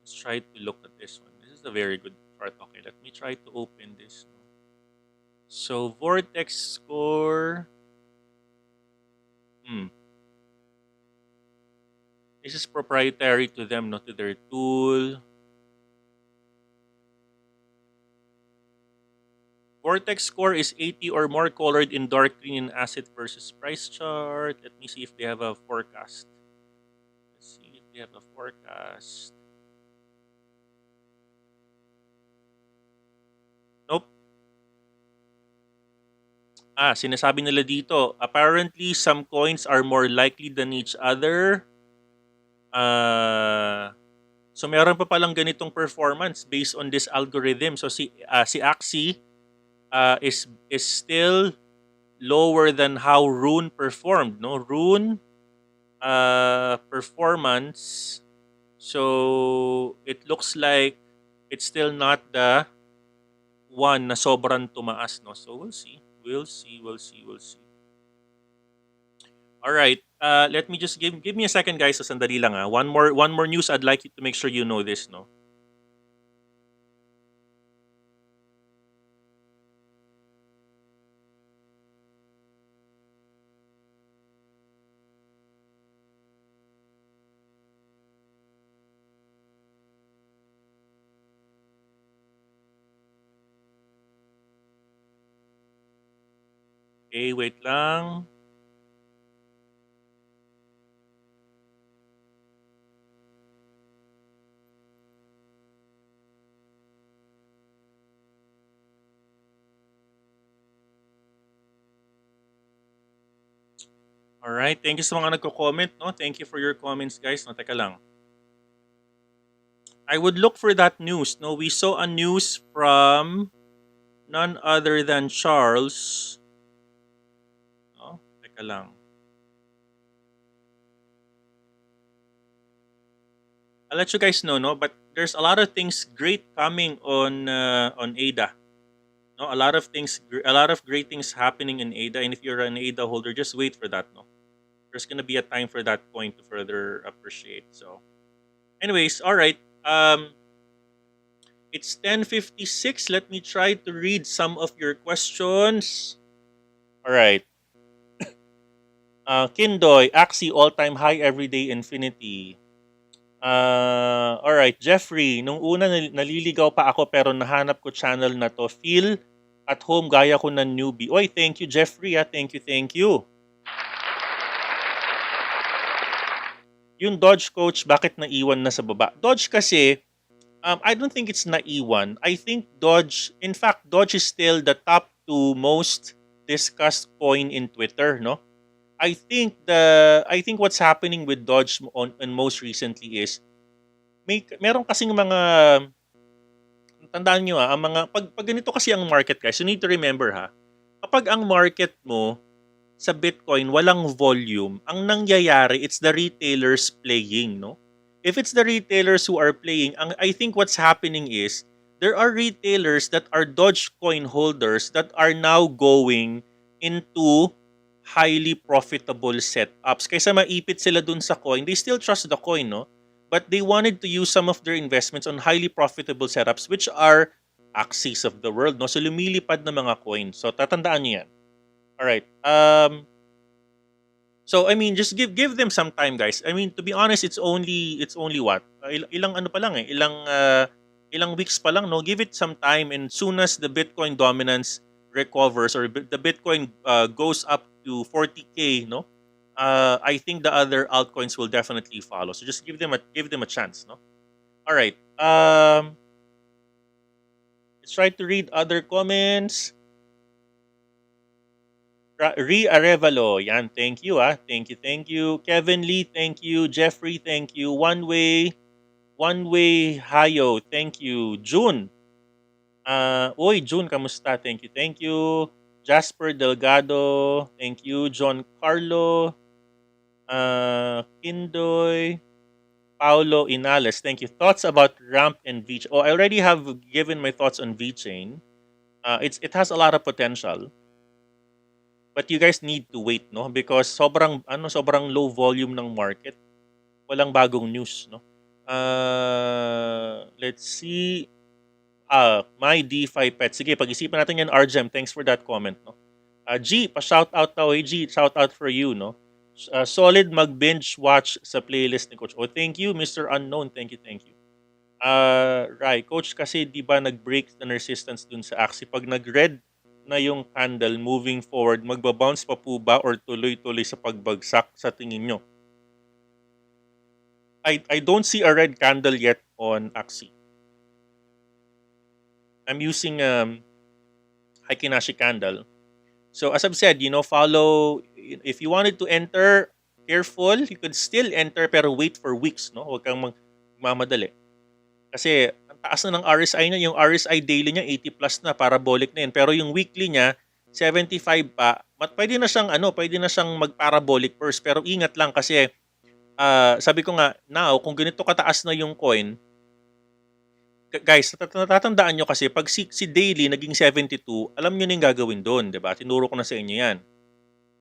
Let's try to look at this one. This is a very good chart. Okay, let me try to open this. So, Vortex score. This is proprietary to them, not to their tool. Vortex score is 80 or more, colored in dark green in asset versus price chart. Let me see if they have a forecast. Let's see if they have a forecast. Nope. Sinasabi nila dito, apparently some coins are more likely than each other. So meron pa palang ganitong performance based on this algorithm. So si Axie is still lower than how Rune performed, no? Rune performance, so it looks like it's still not the one na sobrang tumaas, no? So we'll see. All right. Let me just give me a second, guys. So sandali lang One more news. I'd like you to make sure you know this, no? Okay, wait lang. Alright, thank you sa mga nagko-comment, no? Thank you for your comments, guys. No, teka lang. I would look for that news, no? We saw a news from none other than Charles. No, teka lang. I'll let you guys know, no? But there's a lot of things great coming on ADA. No, a lot of great things happening in ADA. And if you're an ADA holder, just wait for that, no? There's gonna be a time for that coin to further appreciate. So, anyways, all right. It's 10:56. Let me try to read some of your questions. All right. Kindoy, Axie, all-time high everyday infinity. All right, Jeffrey, nung una naliligaw pa ako pero nahanap ko channel na to. Feel at home gaya ko ng newbie. Oy, thank you Jeffrey. Thank you, thank you. Yung Dodge coach, bakit naiwan na sa baba? Dodge kasi, I don't think it's naiwan. I think Dodge, in fact, Dodge is still the top two most discussed coin in Twitter, no? I think what's happening with Dodge on most recently is meron kasing mga tandaan nyo ang mga pag ganito kasi ang market guys, you need to remember kapag ang market mo sa Bitcoin walang volume, ang nangyayari it's the retailers playing, no? If it's the retailers who are playing, I think what's happening is there are retailers that are Dogecoin holders that are now going into highly profitable setups. Kaysa maipit sila dun sa coin, they still trust the coin, no? But they wanted to use some of their investments on highly profitable setups which are Axies of the world, no? So lumilipad na mga coin. So tatandaan niyo yan. All right. So I mean, just give them some time, guys. I mean, to be honest, it's only what? Ilang ano pa lang ilang weeks pa lang, no? Give it some time, and soon as the Bitcoin dominance recovers or the Bitcoin goes up to 40K, no? I think the other altcoins will definitely follow. So just give them a chance, no? All right. Let's try to read other comments. Arevalo, yan, thank you thank you. Kevin Lee, thank you. Jeffrey, thank you. One way Hayo, thank you. June, June, kamusta? Thank you. Jasper Delgado, thank you. John Carlo, Kindoy, Paulo Inales, thank you. Thoughts about Ramp and VeChain? Oh, I already have given my thoughts on VeChain. It has a lot of potential. But you guys need to wait, no? Because sobrang low volume ng market. Walang bagong news, no? Let's see. My DeFi pet. Sige, pag-isipan natin yan, Arjem. Thanks for that comment, no? G, pa-shout out daw. Hey, G, shout out for you, no? Solid mag-binge watch sa playlist ni Coach. Oh, thank you, Mr. Unknown. Thank you. Right. Coach, kasi di ba nag-break ng resistance dun sa Axie? Pag nag-red na yung candle moving forward, magbabounce pa po ba or tuloy-tuloy sa pagbagsak sa tingin nyo? I don't see a red candle yet on Axie. I'm using Hikinashi candle. So as I've said, follow, if you wanted to enter, careful, you could still enter pero wait for weeks, no? Huwag kang magmamadali. Kasi ang taas na ng RSI niya, yung RSI daily niya 80 plus na, parabolic na yun. Pero yung weekly niya 75 pa. Pwede na siyang mag-parabolic first, pero ingat lang kasi sabi ko nga, now kung ganito kataas na yung coin, guys, natatandaan nyo kasi pag si daily naging 72, alam nyo na yung gagawin doon, 'di ba? Tinuro ko na sa inyo 'yan.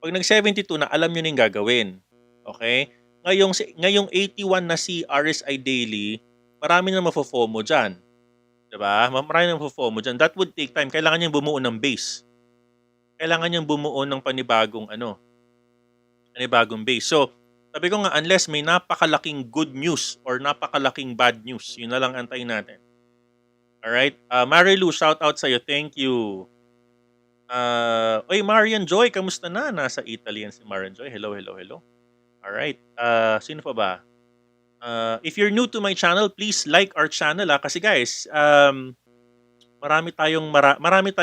Pag nag-72 na, alam nyo na yung gagawin. Okay? Ngayong 81 na si RSI daily, marami na mafo-FOMO dyan. Diba? Marami na mafo-FOMO dyan. That would take time. Kailangan niyang bumuo ng base. Kailangan niyang bumuo ng panibagong base. So, sabi ko nga, unless may napakalaking good news or napakalaking bad news, yun na lang antayin natin. Alright? Marilu, shout out sa'yo. Thank you. Marian Joy, kamusta na? Nasa Italy yan si Marian Joy. Hello. Alright. Sino pa ba? If you're new to my channel, please like our channel kasi guys, marami tayong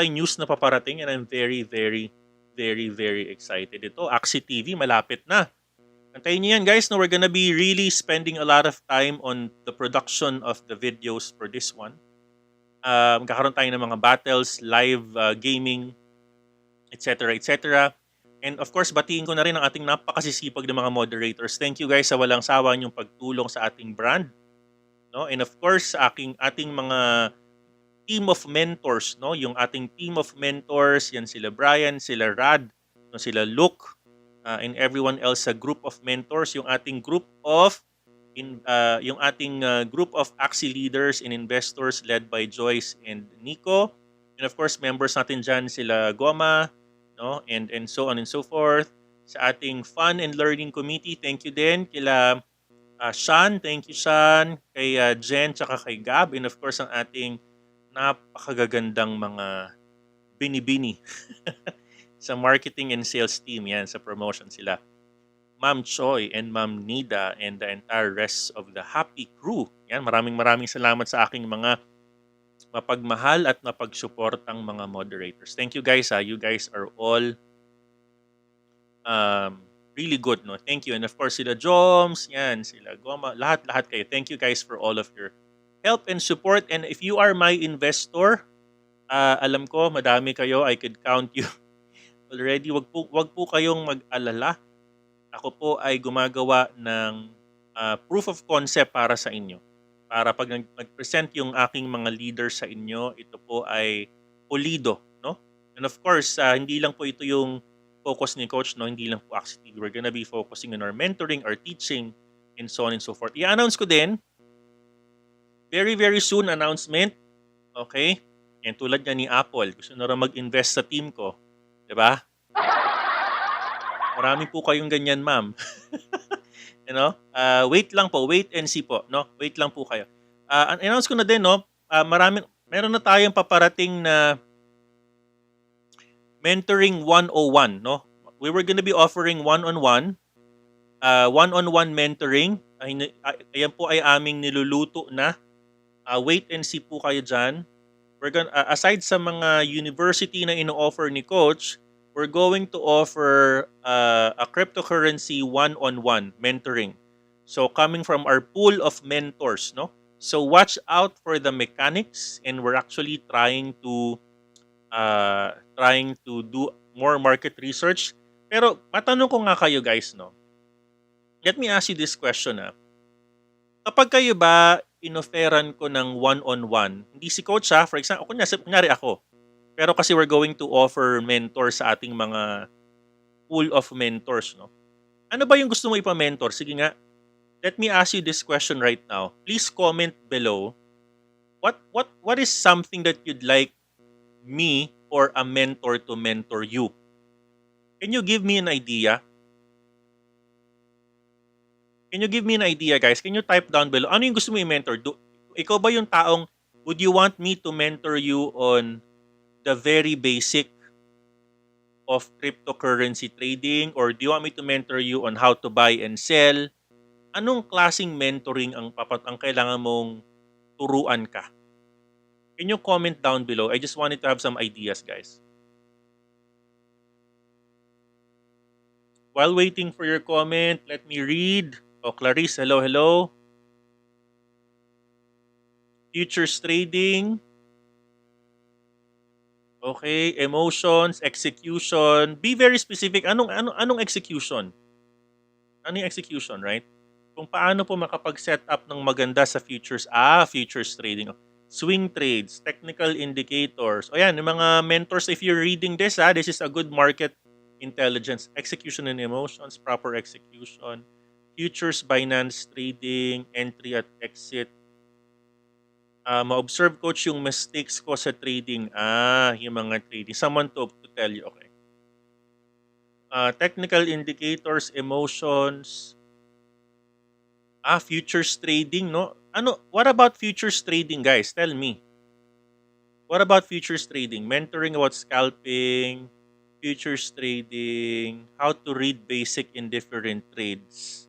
news na paparating and I'm very, very, very, very excited. Ito, Axie TV, malapit na. Antayin niyo yan, guys. No, we're gonna be really spending a lot of time on the production of the videos for this one. Magkakaroon tayo ng mga battles, live gaming, etc. etc. And of course, batiin ko na rin ang ating napakasisipag na mga moderators. Thank you guys sa walang sawa niyong pagtulong sa ating brand. No? And of course, sa ating mga team of mentors, no? Yung ating team of mentors, yan sila Brian, sila Rad, no? Sila Luke, and everyone else sa group of mentors, yung ating group of group of Axie leaders and investors led by Joyce and Nico. And of course, members natin dyan sila Goma, no? And so on and so forth. Sa ating fun and learning committee, thank you din kila Sean, thank you Sean, kay Jen, tsaka kay Gab, and of course ang ating napakagagandang mga binibini sa marketing and sales team yan, sa promotion sila. Ma'am Choi and Ma'am Nida and the entire rest of the happy crew. Yan, maraming salamat sa aking mga mapagmahal at mapagsuportang mga moderators. Thank you guys. You guys are all really good. No? Thank you. And of course, sila Joms, yan, sila Goma, lahat kayo. Thank you guys for all of your help and support. And if you are my investor, alam ko, madami kayo. I could count you already. Wag po kayong mag-alala. Ako po ay gumagawa ng proof of concept para sa inyo. Para pag nag-present yung aking mga leaders sa inyo, ito po ay pulido. No? And of course, hindi lang po ito yung focus ni Coach. No? Hindi lang po Axie. We're gonna be focusing on our mentoring, our teaching, and so on and so forth. I-announce ko din, very, very soon announcement. Okay? And tulad niya ni Apple, gusto na rin mag-invest sa team ko. Diba? Marami po kayong ganyan, ma'am. You know? Wait lang po. Wait and see po. No? Wait lang po kayo. Announce ko na din, no? Meron na tayong paparating na mentoring 101, no? We were gonna be offering one-on-one mentoring. Ayan po ay aming niluluto na. Wait and see po kayo dyan. We're gonna, aside sa mga university na ino-offer ni Coach, we're going to offer a cryptocurrency one-on-one mentoring. So coming from our pool of mentors, no? So watch out for the mechanics, and we're actually trying to do more market research. Pero matanong ko nga kayo guys, no? Let me ask you this question, Kapag kayo ba inoferan ko ng one-on-one, hindi si Coach for example, kunyari ako, pero kasi we're going to offer mentor sa ating mga pool of mentors, no? Ano ba yung gusto mo ipa-mentor? Sige nga, let me ask you this question right now. Please comment below. What is something that you'd like me or a mentor to mentor you? Can you give me an idea? Can you give me an idea, guys? Can you type down below? Ano yung gusto mo i-mentor? Ikaw ba yung taong, would you want me to mentor you on the very basic of cryptocurrency trading, or do you want me to mentor you on how to buy and sell? Anong klaseng mentoring ang kailangan mong turuan ka? Can you comment down below? I just wanted to have some ideas, guys. While waiting for your comment, let me read. Clarice, hello. Futures trading. Okay, emotions, execution. Be very specific. Anong execution? Ano yung execution, right? Kung paano po makapag-set up ng maganda sa futures. Futures trading. Swing trades, technical indicators. O yan, yung mga mentors, if you're reading this, this is a good market intelligence. Execution and emotions, proper execution. Futures, Binance trading, entry at exit. Ma-observe coach yung mistakes ko sa trading. Yung mga trading. Someone to tell you, okay. Technical indicators, emotions. Futures trading, no? What about futures trading, guys? Tell me. What about futures trading? Mentoring about scalping, futures trading, how to read basic in different trades.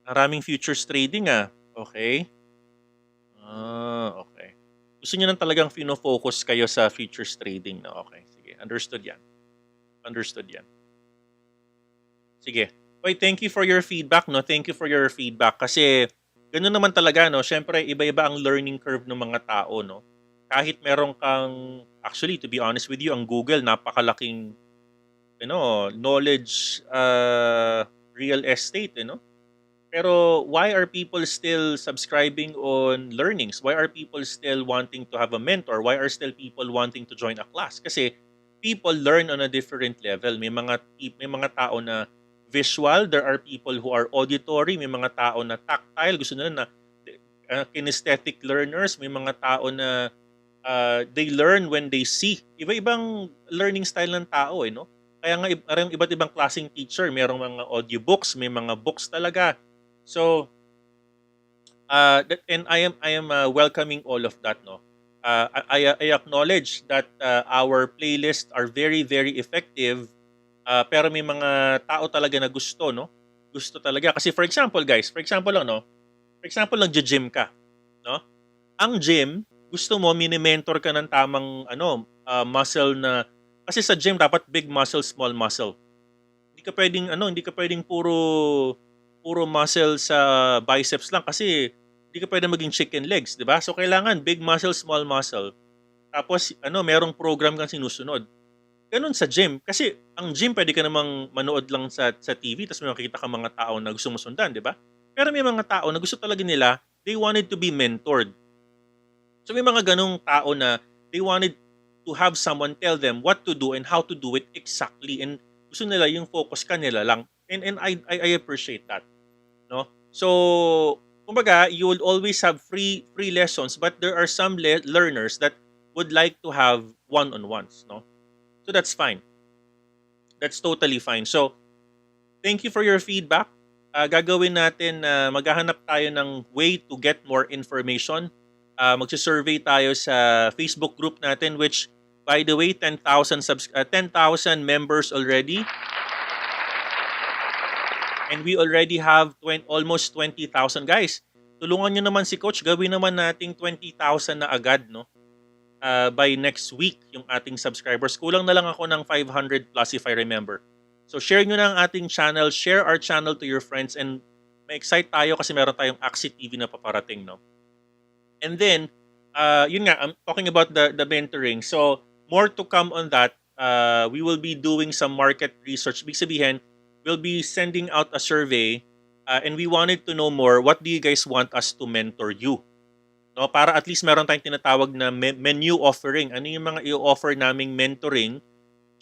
Maraming futures trading, Okay. Okay. Gusto niyo nang talagang fino-focus kayo sa futures trading, no? Okay, sige. Understood yan. Understood yan. Sige. Oy, thank you for your feedback, no? Thank you for your feedback kasi ganoon naman talaga, no? Syempre iba-iba ang learning curve ng mga tao, no? Kahit meron kang actually to be honest with you, ang Google napakalaking knowledge real estate, Pero why are people still subscribing on learnings? Why are people still wanting to have a mentor? Why are still people wanting to join a class? Kasi people learn on a different level. May mga tao na visual, there are people who are auditory, may mga tao na tactile, gusto nila na kinesthetic learners, may mga tao na they learn when they see. Iba-ibang learning style ng tao, no? Kaya nga parang iba't ibang klaseng teacher, merong mga audiobooks, may mga books talaga. So, and I am welcoming all of that, no. I acknowledge that our playlists are very very effective, pero may mga tao talaga na gusto, no. Gusto talaga kasi for example, guys, for example lang, no. For example, nagji-gym ka, no. Ang gym, gusto mo mini-mentor ka ng tamang muscle na kasi sa gym dapat big muscle, small muscle. Hindi ka pwedeng puro muscle sa biceps lang kasi hindi ka pwedeng maging chicken legs, 'di ba? So kailangan big muscle, small muscle. Tapos merong program kang sinusunod. Ganun sa gym kasi ang gym pwede ka namang manood lang sa TV tapos may makikita ka mga tao na gusto mo sundan, 'di ba? Pero may mga tao na gusto talaga nila, they wanted to be mentored. So may mga ganong tao na they wanted to have someone tell them what to do and how to do it exactly, and gusto nila yung focus kanila lang, and I appreciate that, no. So kumbaga you will always have free lessons, but there are some learners that would like to have one-on-ones, no. So that's fine, that's totally fine. So thank you for your feedback. Gagawin natin na maghahanap tayo ng way to get more information. Magsi-survey tayo sa Facebook group natin, which by the way 10,000 members already, and we already have almost 20,000 guys. Tulungan nyo naman si coach, gawin naman nating 20,000 na agad, no. By next week yung ating subscribers. Kulang na lang ako ng 500 plus if I remember. So share nyo na ang ating channel, share our channel to your friends, and ma-excite tayo kasi meron tayong Axie TV na paparating, no. And then, yun nga, I'm talking about the mentoring. So, more to come on that. We will be doing some market research. Big sabihin, we'll be sending out a survey, and we wanted to know more, what do you guys want us to mentor you? No, para at least meron tayong tinatawag na menu offering. Ano yung mga i-offer naming mentoring,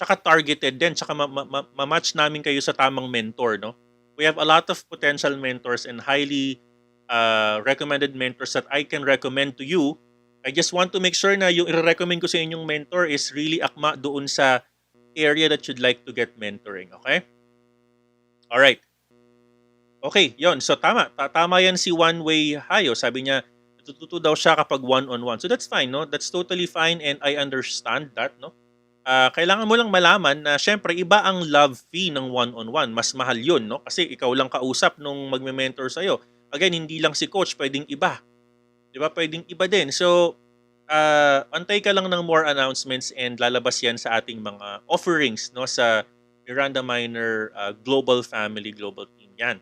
tsaka targeted din, tsaka ma-match namin kayo sa tamang mentor, no? We have a lot of potential mentors and highly recommended mentors that I can recommend to you. I just want to make sure na yung i-recommend ko sa inyong mentor is really akma doon sa area that you'd like to get mentoring, okay? Alright. Okay, yon. So tama. Tama yan si One Way Hayo. Sabi niya, natututo daw siya kapag one-on-one. So that's fine, no? That's totally fine, and I understand that, no? Kailangan mo lang malaman na syempre iba ang love fee ng one-on-one. Mas mahal yun, no? Kasi ikaw lang kausap nung magme-mentor sa'yo. Again, hindi lang si coach, pwedeng iba. Di ba? Pwedeng iba din. So, antay ka lang ng more announcements and lalabas yan sa ating mga offerings, no? Sa MirandaMiner Global Family, Global Team. Yan.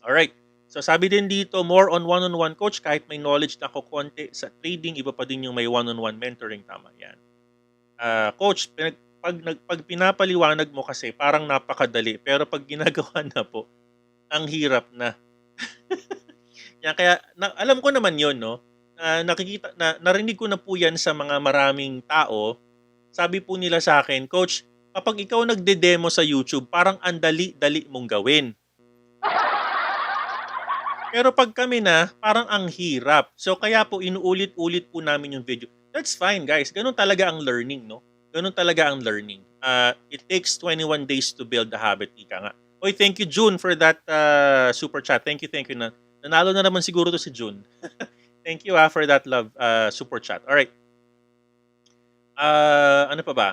Alright. So sabi din dito, more on one-on-one coach, kahit may knowledge na ako konti sa trading, iba pa din yung may one-on-one mentoring. Tama yan. Coach, pag pinapaliwanag mo kasi parang napakadali, pero pag ginagawa na po, ang hirap na. Yan, kaya alam ko naman yon, no. Narinig ko na po yan sa mga maraming tao. Sabi po nila sa akin, coach, kapag ikaw nagde-demo sa YouTube, parang ang dali-dali mong gawin. Pero pag kami na, parang ang hirap. So kaya po inuulit-ulit po namin yung video. That's fine, guys. Ganun talaga ang learning, no? Ganun talaga ang learning. It takes 21 days to build the habit, ika nga. Oy, thank you, June, for that super chat. Thank you. Nanalo na naman siguro to si June. Thank you for that love super chat. Alright. Ano pa ba?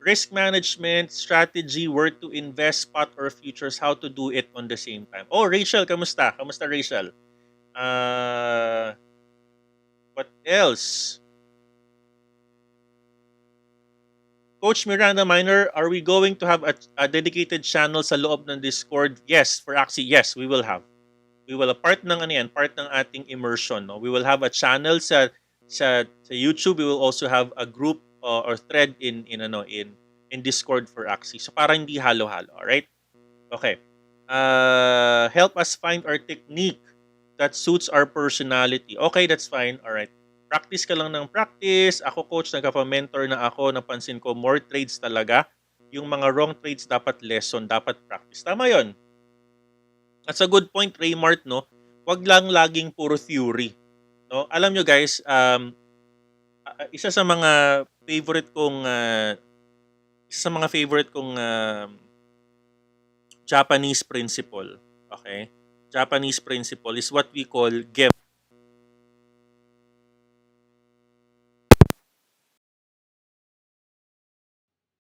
Risk management, strategy, where to invest, spot or futures, how to do it on the same time. Oh, Rachel, kamusta? Kamusta, Rachel? What else? Coach Miranda Miner, are we going to have a dedicated channel sa loob ng Discord? Yes, for Axie, yes, we will have. We will, part ng ano yan, part ng ating immersion. No? We will have a channel sa YouTube. We will also have a group or thread in Discord for Axie. So para hindi halo-halo, all right? Okay. Help us find our technique that suits our personality. Okay, that's fine. All right. Practice ka lang ng practice. Ako, coach, nagpa-mentor na ako. Napansin ko, more trades talaga. Yung mga wrong trades, dapat lesson, dapat practice. Tama yon. That's a good point, Raymart, no? Wag lang laging puro theory. No? Alam nyo, guys, isa sa mga favorite kong Japanese principle, okay? Japanese principle is what we call gem.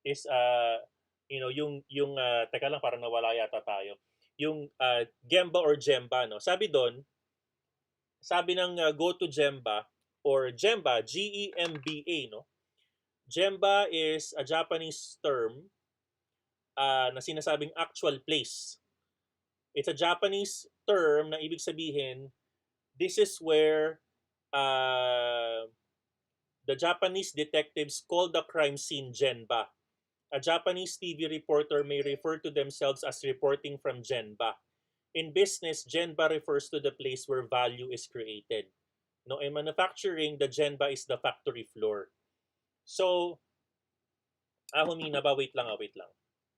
Is yung teka lang, parang nawala yata tayo. Yung gemba or gemba, no? Sabi doon, sabi ng go to gemba or gemba, Gemba, no? Gemba is a Japanese term na sinasabing actual place. It's a Japanese term na ibig sabihin, this is where the Japanese detectives call the crime scene Genba. A Japanese TV reporter may refer to themselves as reporting from Genba. In business, Genba refers to the place where value is created. No, in manufacturing, the Genba is the factory floor. So, humina ba? Wait lang.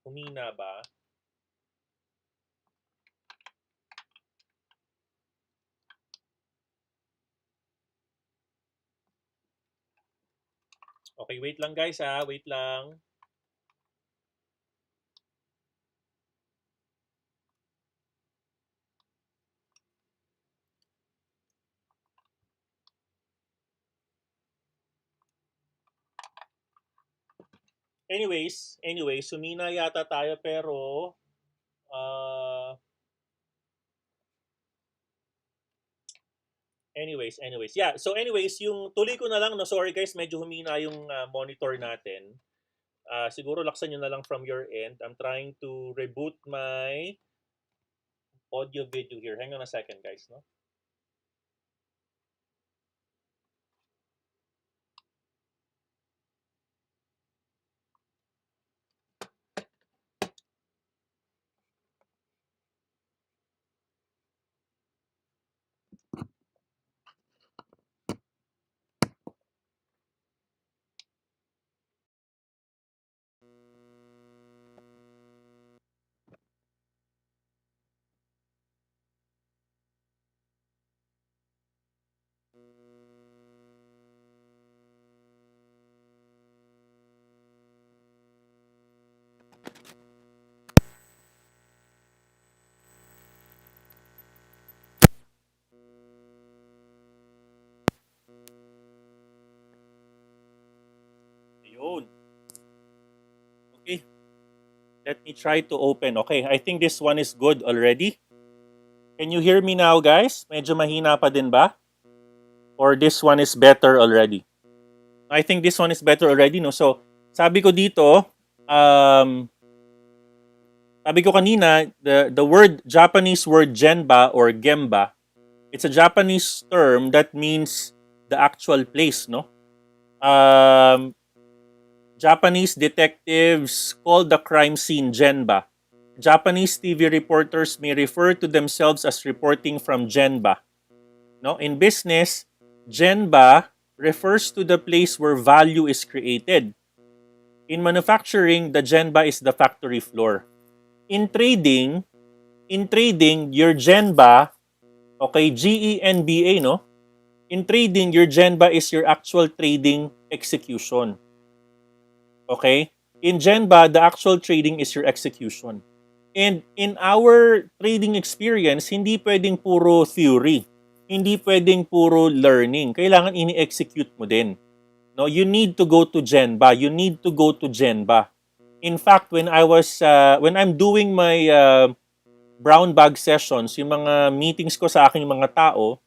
Humina ba? Okay, wait lang guys ha. Wait lang. Anyways, sumina yata tayo pero anyways. Yeah, so anyways, yung tuloy ko na lang, no, sorry guys, medyo humina yung monitor natin. Siguro laksan nyo na lang from your end. I'm trying to reboot my audio video here. Hang on a second guys, no? Ayun. Okay. Let me try to open. Okay, I think this one is good already. Can you hear me now, guys? Medyo mahina pa din ba? Or this one is better already? I think this one is better already, no? So, sabi ko dito, sabi ko kanina, the word, Japanese word genba or gemba, it's a Japanese term that means the actual place, no? Japanese detectives call the crime scene genba. Japanese TV reporters may refer to themselves as reporting from genba. No? In business, genba refers to the place where value is created. In manufacturing, the genba is the factory floor. In trading, your genba, okay, Genba, no? In trading, your genba is your actual trading execution. Okay? In genba, the actual trading is your execution. And in our trading experience, hindi pwedeng puro theory. Hindi pwedeng puro learning. Kailangan ini-execute mo din. No, you need to go to genba. In fact, when I'm doing my brown bag sessions, yung mga meetings ko sa aking mga tao,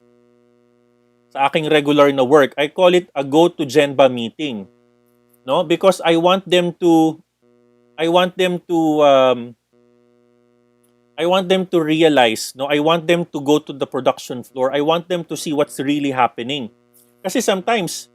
sa aking regular na work, I call it a go to genba meeting. no? Because I want them to I want them to realize, no? I want them to go to the production floor. I want them to see what's really happening. Kasi sometimes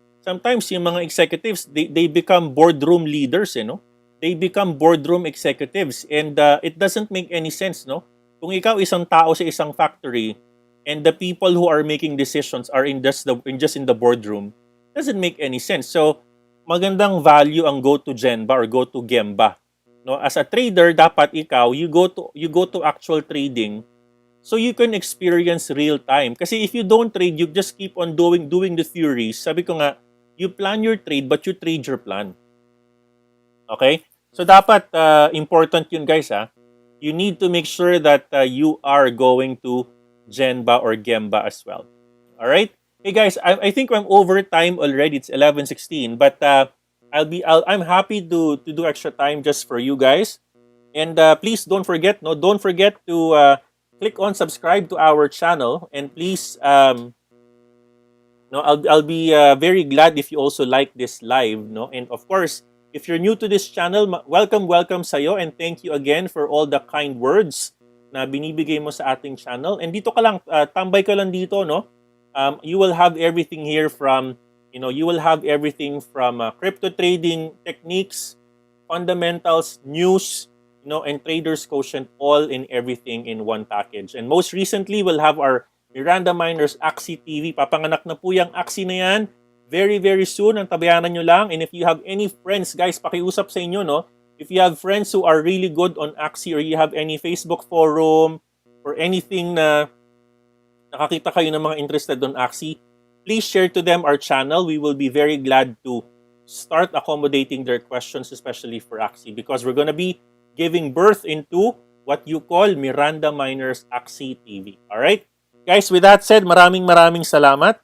yung mga executives, they become boardroom leaders, no? They become boardroom executives, and it doesn't make any sense, no? Kung ikaw isang tao sa isang factory and the people who are making decisions are just in the boardroom, doesn't make any sense. So magandang value ang go to Genba or go to Gemba. No, as a trader, dapat ikaw you go to actual trading so you can experience real time. Kasi if you don't trade, you just keep on doing the theories. Sabi ko nga, you plan your trade but you trade your plan. Okay? So dapat important yun, guys, ha. You need to make sure that you are going to Genba or Gemba as well. All right? Hey guys, I think I'm over time already. It's 11:16, but I'm happy to do extra time just for you guys. And please don't forget, to click on subscribe to our channel, and please no, I'll be very glad if you also like this live, no? And of course, if you're new to this channel, welcome sa'yo, and thank you again for all the kind words na binibigay mo sa ating channel. And dito ka lang, tambay ka lang dito, no? You will have everything here from, crypto trading techniques, fundamentals, news, and traders quotient, all in everything in one package. And most recently, we'll have our MirandaMiner's Axie TV. Papanganak na po yung Axie na yan. Very, very soon. Ang tabayanan nyo lang. And if you have any friends, guys, pakiusap sa inyo, no? If you have friends who are really good on Axie, or you have any Facebook forum or anything na nakakita kayo ng mga interested on Axie, please share to them our channel. We will be very glad to start accommodating their questions, especially for Axie, because we're going to be giving birth into what you call MirandaMiner's Axie TV. Alright? Guys, with that said, maraming salamat.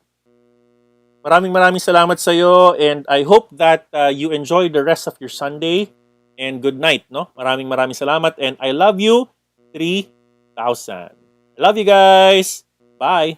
Maraming salamat sa iyo, and I hope that you enjoy the rest of your Sunday, and good night, no? Maraming salamat, and I love you 3,000. I love you guys. Bye.